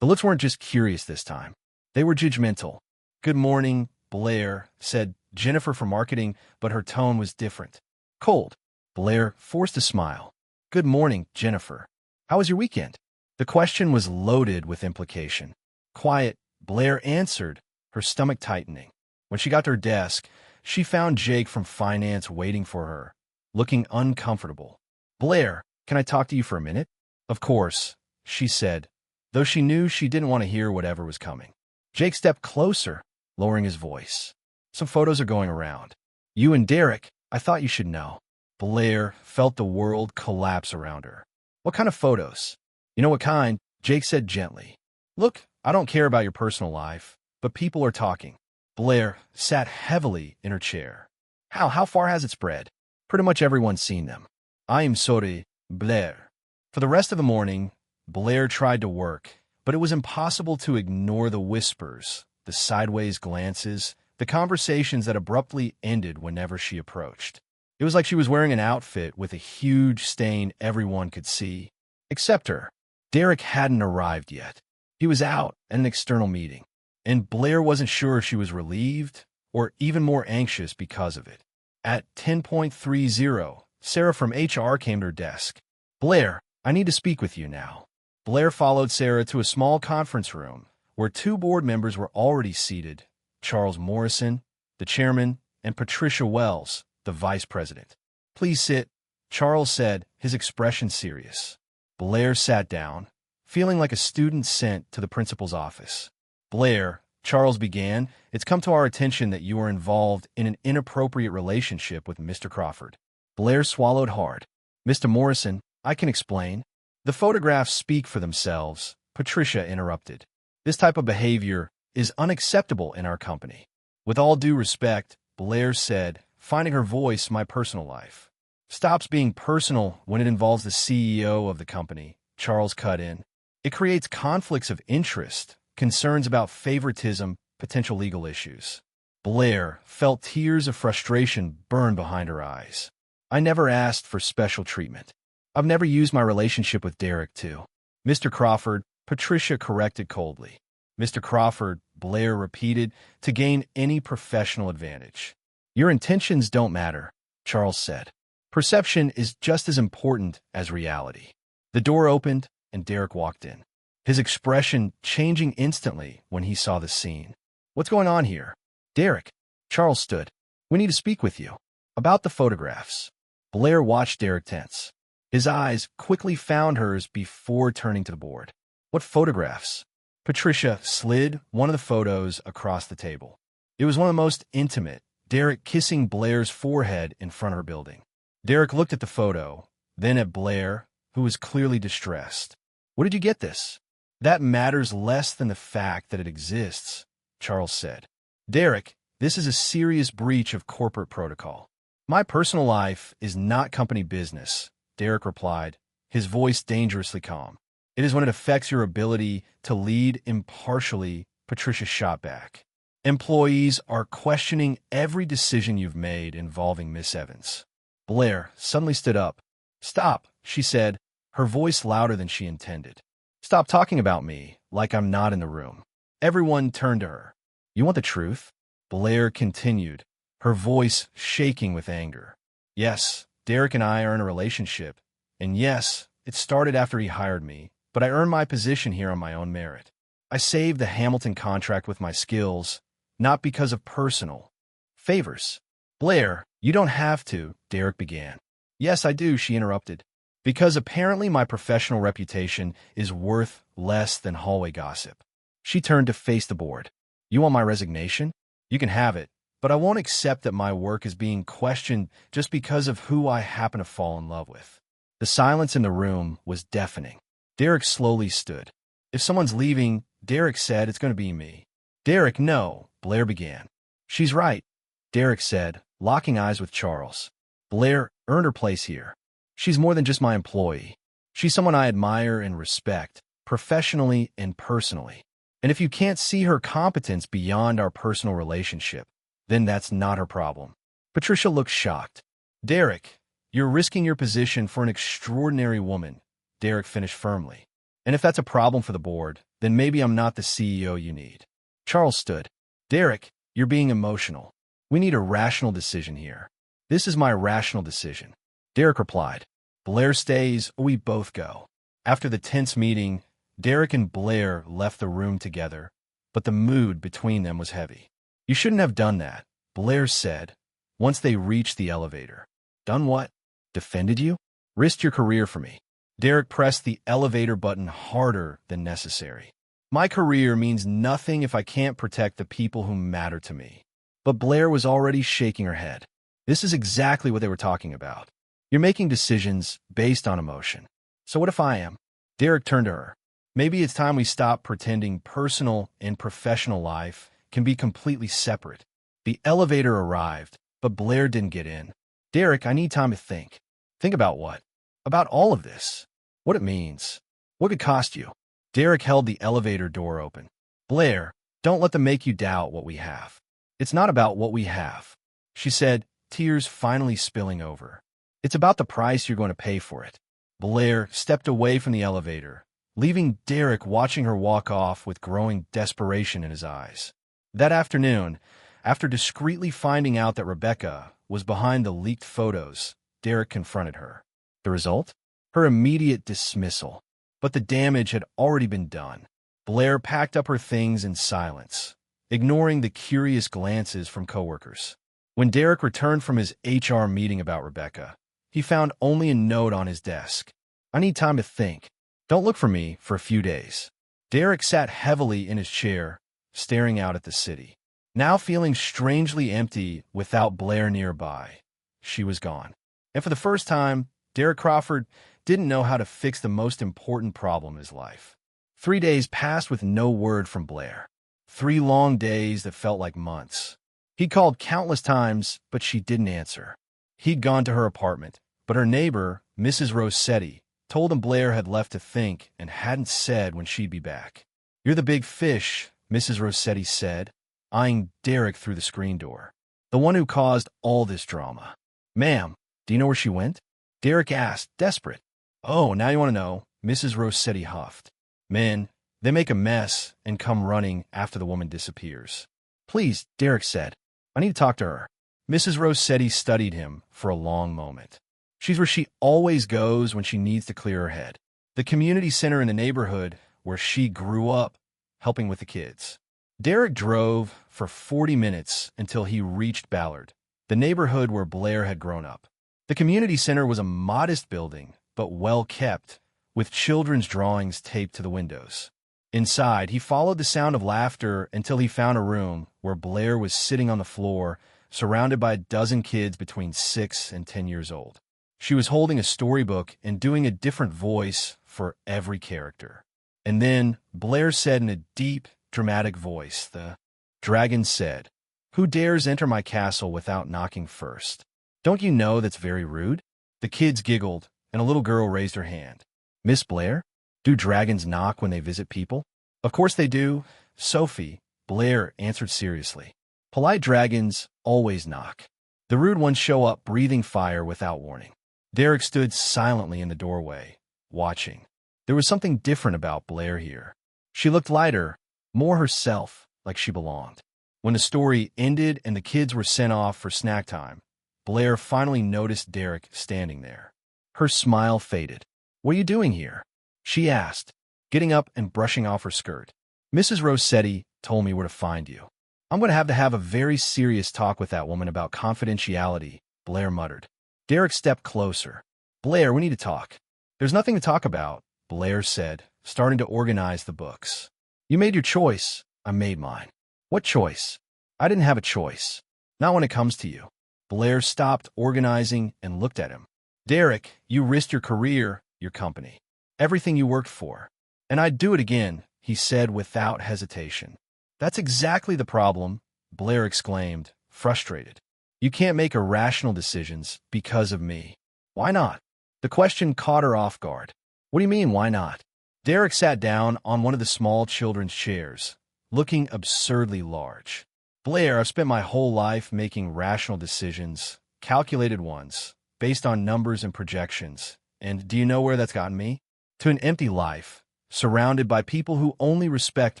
The looks weren't just curious this time. They were judgmental. Good morning, Blair, said Jennifer from marketing, but her tone was different. Cold. Blair forced a smile. Good morning, Jennifer. How was your weekend? The question was loaded with implication. Quiet, Blair answered, her stomach tightening. When she got to her desk, she found Jake from finance waiting for her, looking uncomfortable. Blair, can I talk to you for a minute? Of course, she said, though she knew she didn't want to hear whatever was coming. Jake stepped closer, lowering his voice. Some photos are going around. You and Derek, I thought you should know. Blair felt the world collapse around her. What kind of photos? You know what kind? Jake said gently. Look, I don't care about your personal life, but people are talking. Blair sat heavily in her chair. How far has it spread? Pretty much everyone's seen them. I am sorry, Blair. For the rest of the morning, Blair tried to work, but it was impossible to ignore the whispers, the sideways glances, the conversations that abruptly ended whenever she approached. It was like she was wearing an outfit with a huge stain everyone could see, except her. Derek hadn't arrived yet. He was out at an external meeting, and Blair wasn't sure if she was relieved or even more anxious because of it. At 10:30, Sarah from HR came to her desk. Blair, I need to speak with you now. Blair followed Sarah to a small conference room where 2 board members were already seated, Charles Morrison, the chairman, and Patricia Wells, the vice president. Please sit, Charles said, his expression serious. Blair sat down, feeling like a student sent to the principal's office. Blair, Charles began, it's come to our attention that you are involved in an inappropriate relationship with Mr. Crawford. Blair swallowed hard. Mr. Morrison, I can explain. The photographs speak for themselves, Patricia interrupted. This type of behavior is unacceptable in our company. With all due respect, Blair said, finding her voice my personal life stops being personal when it involves the CEO of the company, Charles cut in. It creates conflicts of interest, concerns about favoritism, potential legal issues. Blair felt tears of frustration burn behind her eyes. I never asked for special treatment. I've never used my relationship with Derek to. Mr. Crawford, Patricia corrected coldly. Mr. Crawford, Blair repeated, to gain any professional advantage. Your intentions don't matter. Charles said. Perception is just as important as reality. The door opened, and Derek walked in, his expression changing instantly when he saw the scene. What's going on here? Derek. Charles stood. We need to speak with you. About the photographs. Blair watched Derek tense. His eyes quickly found hers before turning to the board. What photographs? Patricia slid one of the photos across the table. It was one of the most intimate, Derek kissing Blair's forehead in front of her building. Derek looked at the photo, then at Blair, who was clearly distressed. Where did you get this? That matters less than the fact that it exists, Charles said. Derek, this is a serious breach of corporate protocol. My personal life is not company business, Derek replied, his voice dangerously calm. It is when it affects your ability to lead impartially, Patricia shot back. Employees are questioning every decision you've made involving Miss Evans. Blair suddenly stood up. Stop, she said, her voice louder than she intended. Stop talking about me like I'm not in the room. Everyone turned to her. You want the truth? Blair continued, her voice shaking with anger. Yes, Derek and I are in a relationship. And yes, it started after he hired me, but I earned my position here on my own merit. I saved the Hamilton contract with my skills, not because of personal favors. Blair, you don't have to, Derek began. Yes, I do, she interrupted. Because apparently my professional reputation is worth less than hallway gossip. She turned to face the board. You want my resignation? You can have it, but I won't accept that my work is being questioned just because of who I happen to fall in love with. The silence in the room was deafening. Derek slowly stood. If someone's leaving, Derek said, it's going to be me. Derek, no, Blair began. She's right, Derek said, locking eyes with Charles. Blair earned her place here. She's more than just my employee. She's someone I admire and respect, professionally and personally. And if you can't see her competence beyond our personal relationship, then that's not her problem. Patricia looked shocked. Derek, you're risking your position for an extraordinary woman, Derek finished firmly. And if that's a problem for the board, then maybe I'm not the CEO you need. Charles stood. Derek, you're being emotional. We need a rational decision here. This is my rational decision. Derek replied. Blair stays, or we both go. After the tense meeting, Derek and Blair left the room together, but the mood between them was heavy. You shouldn't have done that, Blair said, once they reached the elevator. Done what? Defended you? Risked your career for me. Derek pressed the elevator button harder than necessary. My career means nothing if I can't protect the people who matter to me. But Blair was already shaking her head. This is exactly what they were talking about. You're making decisions based on emotion. So what if I am? Derek turned to her. Maybe it's time we stop pretending personal and professional life can be completely separate. The elevator arrived, but Blair didn't get in. Derek, I need time to think. Think about what? About all of this. What it means. What could cost you? Derek held the elevator door open. Blair, don't let them make you doubt what we have. It's not about what we have, she said, tears finally spilling over. It's about the price you're going to pay for it. Blair stepped away from the elevator, leaving Derek watching her walk off with growing desperation in his eyes. That afternoon, after discreetly finding out that Rebecca was behind the leaked photos, Derek confronted her. The result? Her immediate dismissal. But the damage had already been done. Blair packed up her things in silence, ignoring the curious glances from coworkers. When Derek returned from his HR meeting about Rebecca, he found only a note on his desk. I need time to think. Don't look for me for a few days. Derek sat heavily in his chair, staring out at the city. Now feeling strangely empty without Blair nearby. She was gone. And for the first time, Derek Crawford didn't know how to fix the most important problem in his life. 3 days passed with no word from Blair. 3 long days that felt like months. He called countless times, but she didn't answer. He'd gone to her apartment, but her neighbor, Mrs. Rossetti, told him Blair had left to think and hadn't said when she'd be back. You're the big fish, Mrs. Rossetti said, eyeing Derek through the screen door. The one who caused all this drama. Ma'am, do you know where she went? Derek asked, desperate. Oh, now you want to know, Mrs. Rossetti huffed. Men, they make a mess and come running after the woman disappears. Please, Derek said. I need to talk to her. Mrs. Rossetti studied him for a long moment. She's where she always goes when she needs to clear her head. The community center in the neighborhood where she grew up, helping with the kids. Derek drove for 40 minutes until he reached Ballard, the neighborhood where Blair had grown up. The community center was a modest building, but well kept, with children's drawings taped to the windows. Inside, he followed the sound of laughter until he found a room where Blair was sitting on the floor, surrounded by a dozen kids between 6 and 10 years old. She was holding a storybook and doing a different voice for every character. And then Blair said in a deep, dramatic voice, "The dragon said, 'Who dares enter my castle without knocking first?' Don't you know that's very rude?" The kids giggled, and a little girl raised her hand. "Miss Blair, do dragons knock when they visit people?" "Of course they do, Sophie," Blair answered seriously. "Polite dragons always knock. The rude ones show up breathing fire without warning." Derek stood silently in the doorway, watching. There was something different about Blair here. She looked lighter, more herself, like she belonged. When the story ended and the kids were sent off for snack time, Blair finally noticed Derek standing there. Her smile faded. "What are you doing here?" she asked, getting up and brushing off her skirt. "Mrs. Rossetti told me where to find you." "I'm going to have a very serious talk with that woman about confidentiality," Blair muttered. Derek stepped closer. "Blair, we need to talk." "There's nothing to talk about," Blair said, starting to organize the books. "You made your choice. I made mine." "What choice?" "I didn't have a choice. Not when it comes to you." Blair stopped organizing and looked at him. "Derek, you risked your career, your company, everything you worked for. And I'd do it again," he said without hesitation. "That's exactly the problem," Blair exclaimed, frustrated. "You can't make irrational decisions because of me." "Why not?" The question caught her off guard. "What do you mean, why not?" Derek sat down on one of the small children's chairs, looking absurdly large. "Blair, I've spent my whole life making rational decisions, calculated ones, based on numbers and projections. And do you know where that's gotten me? To an empty life, surrounded by people who only respect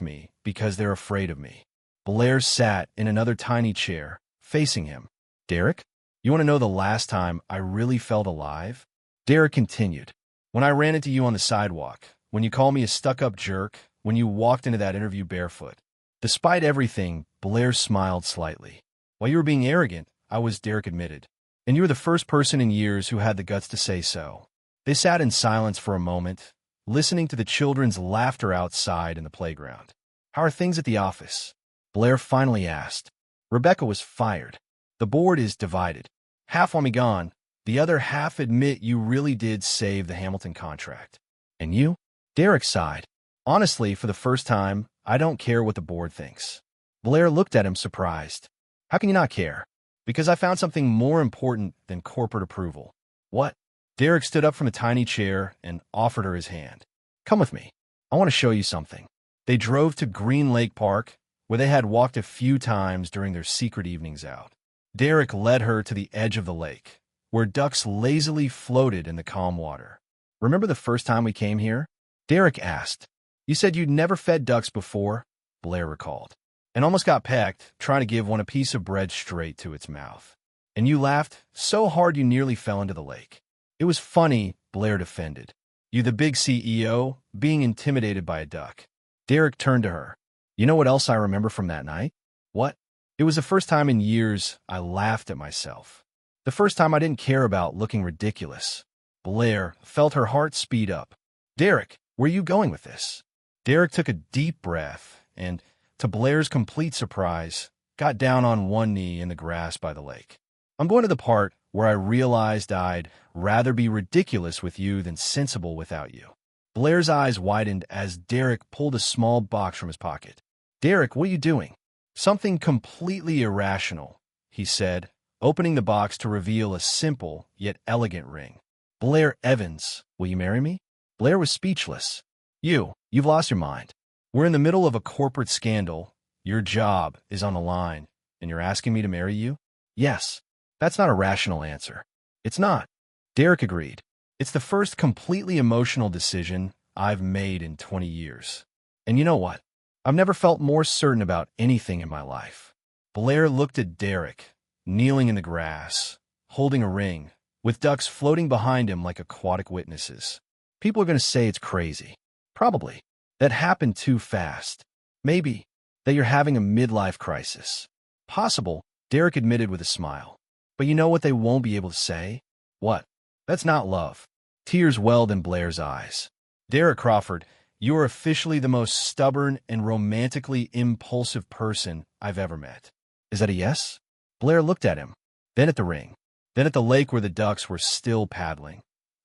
me because they're afraid of me." Blair sat in another tiny chair, facing him. "Derek, you want to know the last time I really felt alive?" Derek continued. "When I ran into you on the sidewalk, when you called me a stuck-up jerk, when you walked into that interview barefoot." Despite everything, Blair smiled slightly. "While you were being arrogant, I was," Derek admitted. "And you were the first person in years who had the guts to say so." They sat in silence for a moment, listening to the children's laughter outside in the playground. "How are things at the office?" Blair finally asked. "Rebecca was fired. The board is divided. Half want me gone. The other half admit you really did save the Hamilton contract." "And you?" Derek sighed. "Honestly, for the first time, I don't care what the board thinks." Blair looked at him surprised. "How can you not care?" "Because I found something more important than corporate approval." "What?" Derek stood up from a tiny chair and offered her his hand. "Come with me. I want to show you something." They drove to Green Lake Park, where they had walked a few times during their secret evenings out. Derek led her to the edge of the lake, where ducks lazily floated in the calm water. "Remember the first time we came here?" Derek asked. "You said you'd never fed ducks before," Blair recalled, "and almost got pecked trying to give one a piece of bread straight to its mouth. And you laughed so hard you nearly fell into the lake." "It was funny," Blair defended. "You, the big CEO, being intimidated by a duck." Derek turned to her. "You know what else I remember from that night?" "What?" "It was the first time in years I laughed at myself. The first time I didn't care about looking ridiculous." Blair felt her heart speed up. "Derek, where are you going with this?" Derek took a deep breath and, to Blair's complete surprise, got down on one knee in the grass by the lake. "I'm going to the part where I realized I'd rather be ridiculous with you than sensible without you." Blair's eyes widened as Derek pulled a small box from his pocket. "Derek, what are you doing?" "Something completely irrational," he said, opening the box to reveal a simple yet elegant ring. "Blair Evans, will you marry me?" Blair was speechless. You've lost your mind. We're in the middle of a corporate scandal. Your job is on the line, and you're asking me to marry you?" "Yes." "That's not a rational answer." "It's not." Derek agreed. "It's the first completely emotional decision I've made in 20 years. And you know what? I've never felt more certain about anything in my life." Blair looked at Derek, kneeling in the grass, holding a ring, with ducks floating behind him like aquatic witnesses. People are going to say it's crazy. Probably. That happened too fast. Maybe. That you're having a midlife crisis. Possible, Derek admitted with a smile. But you know what they won't be able to say? What? That's not love. Tears welled in Blair's eyes. Derek Crawford, you are officially the most stubborn and romantically impulsive person I've ever met. Is that a yes? Blair looked at him, then at the ring, then at the lake where the ducks were still paddling,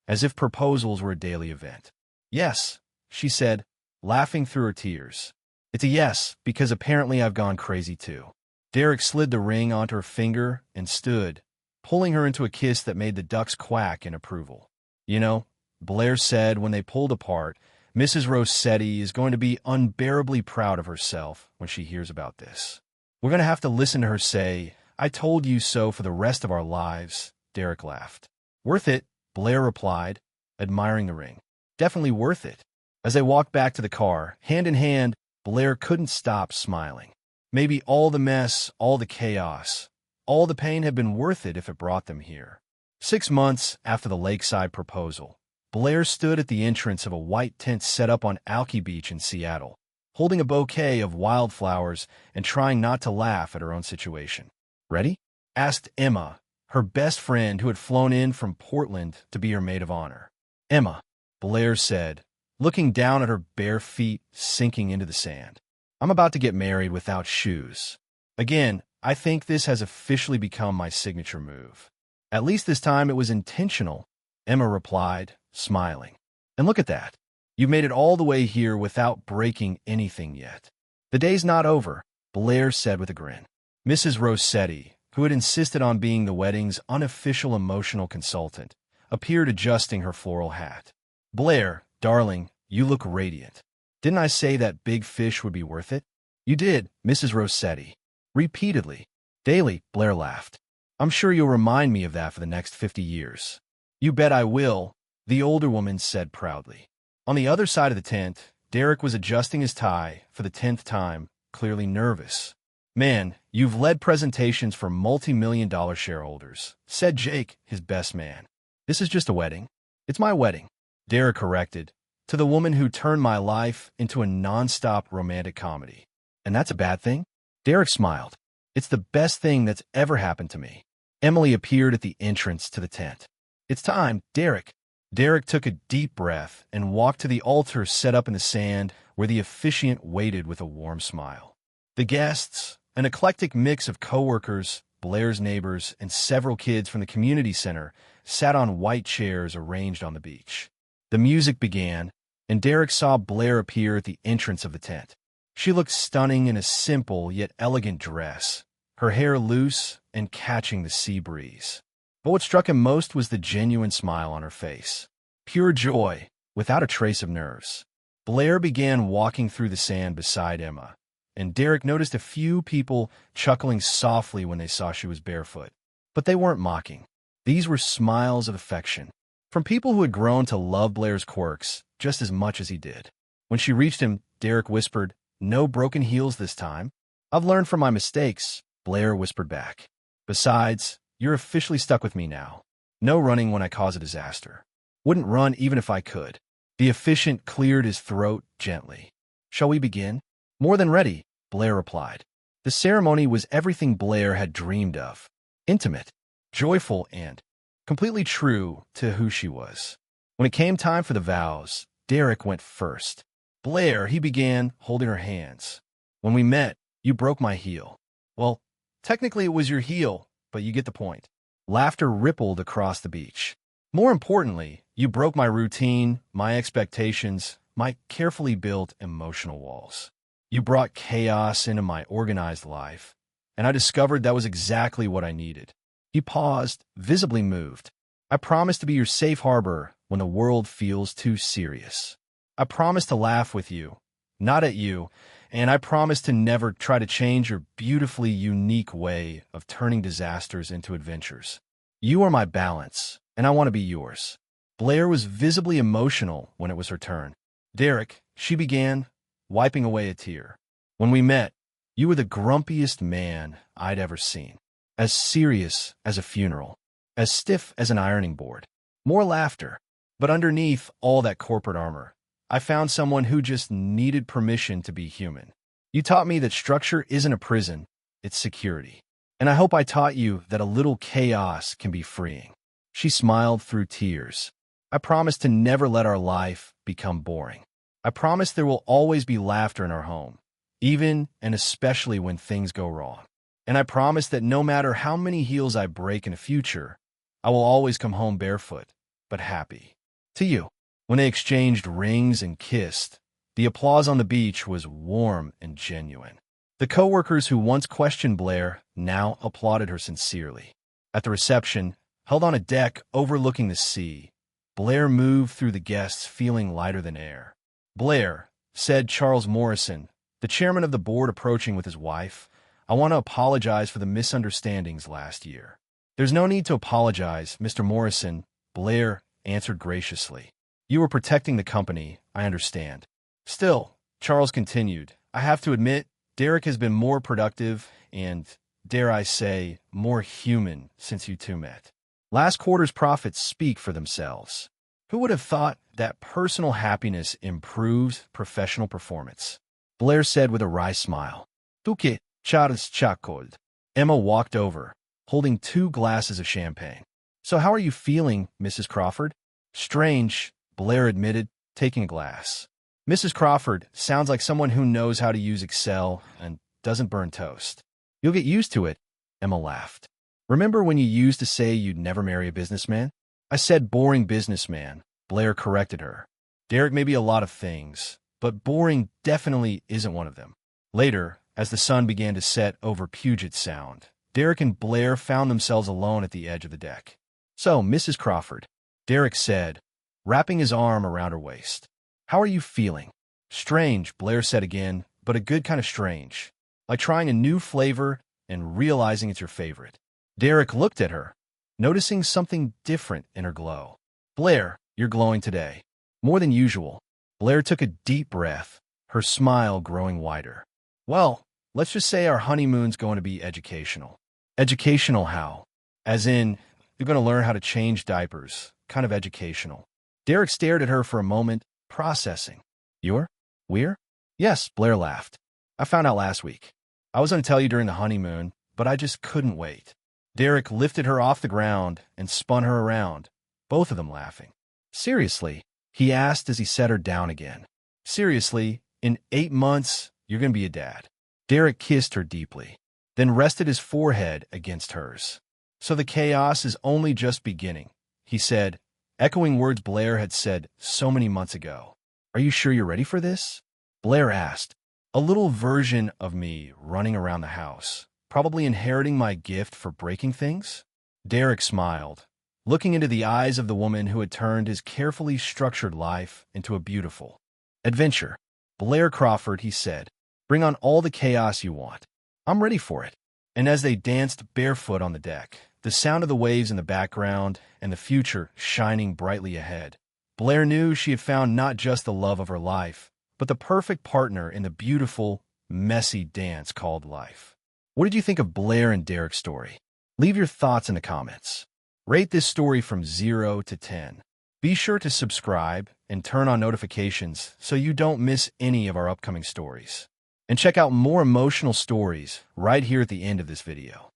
as if proposals were a daily event. Yes, she said, laughing through her tears. It's a yes, because apparently I've gone crazy too. Derek slid the ring onto her finger and stood, pulling her into a kiss that made the ducks quack in approval. You know, Blair said when they pulled apart, Mrs. Rossetti is going to be unbearably proud of herself when she hears about this. We're going to have to listen to her say, I told you so for the rest of our lives, Derek laughed. Worth it, Blair replied, admiring the ring. Definitely worth it. As they walked back to the car, hand in hand, Blair couldn't stop smiling. Maybe all the mess, all the chaos, all the pain had been worth it if it brought them here. 6 months after the lakeside proposal, Blair stood at the entrance of a white tent set up on Alki Beach in Seattle, holding a bouquet of wildflowers and trying not to laugh at her own situation. Ready? Asked Emma, her best friend who had flown in from Portland to be her maid of honor. Emma, Blair said, looking down at her bare feet sinking into the sand. I'm about to get married without shoes. Again, I think this has officially become my signature move. At least this time it was intentional, Emma replied, smiling. And look at that. You've made it all the way here without breaking anything yet. The day's not over, Blair said with a grin. Mrs. Rossetti, who had insisted on being the wedding's unofficial emotional consultant, appeared adjusting her floral hat. Blair, darling, you look radiant. Didn't I say that big fish would be worth it? You did, Mrs. Rossetti. Repeatedly. Daily, Blair laughed. I'm sure you'll remind me of that for the next 50 years. You bet I will, the older woman said proudly. On the other side of the tent, Derek was adjusting his tie for the 10th time, clearly nervous. Man, you've led presentations for multi-million-dollar shareholders, said Jake, his best man. This is just a wedding. It's my wedding, Derek corrected, to the woman who turned my life into a non-stop romantic comedy. And that's a bad thing? Derek smiled. It's the best thing that's ever happened to me. Emily appeared at the entrance to the tent. It's time, Derek. Derek took a deep breath and walked to the altar set up in the sand where the officiant waited with a warm smile. The guests, an eclectic mix of coworkers, Blair's neighbors, and several kids from the community center, sat on white chairs arranged on the beach. The music began, and Derek saw Blair appear at the entrance of the tent. She looked stunning in a simple yet elegant dress, her hair loose and catching the sea breeze. But what struck him most was the genuine smile on her face. Pure joy, without a trace of nerves. Blair began walking through the sand beside Emma, and Derek noticed a few people chuckling softly when they saw she was barefoot. But they weren't mocking. These were smiles of affection, from people who had grown to love Blair's quirks just as much as he did. When she reached him, Derek whispered, "No broken heels this time." "I've learned from my mistakes," Blair whispered back. "Besides, you're officially stuck with me now. No running when I cause a disaster. Wouldn't run even if I could." The officiant cleared his throat gently. "Shall we begin?" "More than ready," Blair replied. The ceremony was everything Blair had dreamed of. Intimate, joyful, and completely true to who she was. When it came time for the vows, Derek went first. "Blair," he began, holding her hands. "When we met, you broke my heel." "Well, technically it was your heel, but you get the point." Laughter rippled across the beach. "More importantly, you broke my routine, my expectations, my carefully built emotional walls. You brought chaos into my organized life, and I discovered that was exactly what I needed." He paused, visibly moved. "I promise to be your safe harbor when the world feels too serious. I promise to laugh with you, not at you, and I promise to never try to change your beautifully unique way of turning disasters into adventures. You are my balance, and I want to be yours." Blair was visibly emotional when it was her turn. "Derek," she began, wiping away a tear. "When we met, you were the grumpiest man I'd ever seen. as serious as a funeral, as stiff as an ironing board. More laughter. But underneath all that corporate armor, I found someone who just needed permission to be human. You taught me that structure isn't a prison, it's security. And I hope I taught you that a little chaos can be freeing. She smiled through tears. I promise to never let our life become boring. I promise there will always be laughter in our home, even and especially when things go wrong. And I promise that no matter how many heels I break in the future, I will always come home barefoot, but happy. To you. When they exchanged rings and kissed, the applause on the beach was warm and genuine. The coworkers who once questioned Blair now applauded her sincerely. At the reception, held on a deck overlooking the sea, Blair moved through the guests feeling lighter than air. "Blair," said Charles Morrison, the chairman of the board, approaching with his wife, "I want to apologize for the misunderstandings last year." "There's no need to apologize, Mr. Morrison," Blair answered graciously. "You were protecting the company, I understand." "Still," Charles continued, "I have to admit, Derek has been more productive and, dare I say, more human since you two met. Last quarter's profits speak for themselves. Who would have thought that personal happiness improves professional performance?" Blair said with a wry smile. "Tuke Charles Chacold." Emma walked over, holding 2 glasses of champagne. "So how are you feeling, Mrs. Crawford?" "Strange," Blair admitted, taking a glass. "Mrs. Crawford sounds like someone who knows how to use Excel and doesn't burn toast." "You'll get used to it," Emma laughed. "Remember when you used to say you'd never marry a businessman?" "I said boring businessman," Blair corrected her. "Derek may be a lot of things, but boring definitely isn't one of them." Later, as the sun began to set over Puget Sound, Derek and Blair found themselves alone at the edge of the deck. "So, Mrs. Crawford," Derek said, wrapping his arm around her waist, "how are you feeling?" "Strange," Blair said again, "but a good kind of strange. Like trying a new flavor and realizing it's your favorite." Derek looked at her, noticing something different in her glow. "Blair, you're glowing today. More than usual." Blair took a deep breath, her smile growing wider. "Well, let's just say our honeymoon's going to be educational." "Educational how?" "As in, you're going to learn how to change diapers. Kind of educational." Derek stared at her for a moment, processing. We're? "Yes," Blair laughed. "I found out last week. I was going to tell you during the honeymoon, but I just couldn't wait." Derek lifted her off the ground and spun her around, both of them laughing. "Seriously?" he asked as he set her down again. "Seriously, in 8 months, you're going to be a dad." Derek kissed her deeply, then rested his forehead against hers. "So the chaos is only just beginning," he said, echoing words Blair had said so many months ago. "Are you sure you're ready for this?" Blair asked, a little version of me running around the house, probably inheriting my gift for breaking things. Derek smiled, looking into the eyes of the woman who had turned his carefully structured life into a beautiful adventure. "Blair Crawford," he said, "bring on all the chaos you want. I'm ready for it." And as they danced barefoot on the deck, the sound of the waves in the background and the future shining brightly ahead, Blair knew she had found not just the love of her life, but the perfect partner in the beautiful, messy dance called life. What did you think of Blair and Derek's story? Leave your thoughts in the comments. Rate this story from 0 to 10. Be sure to subscribe and turn on notifications so you don't miss any of our upcoming stories. And check out more emotional stories right here at the end of this video.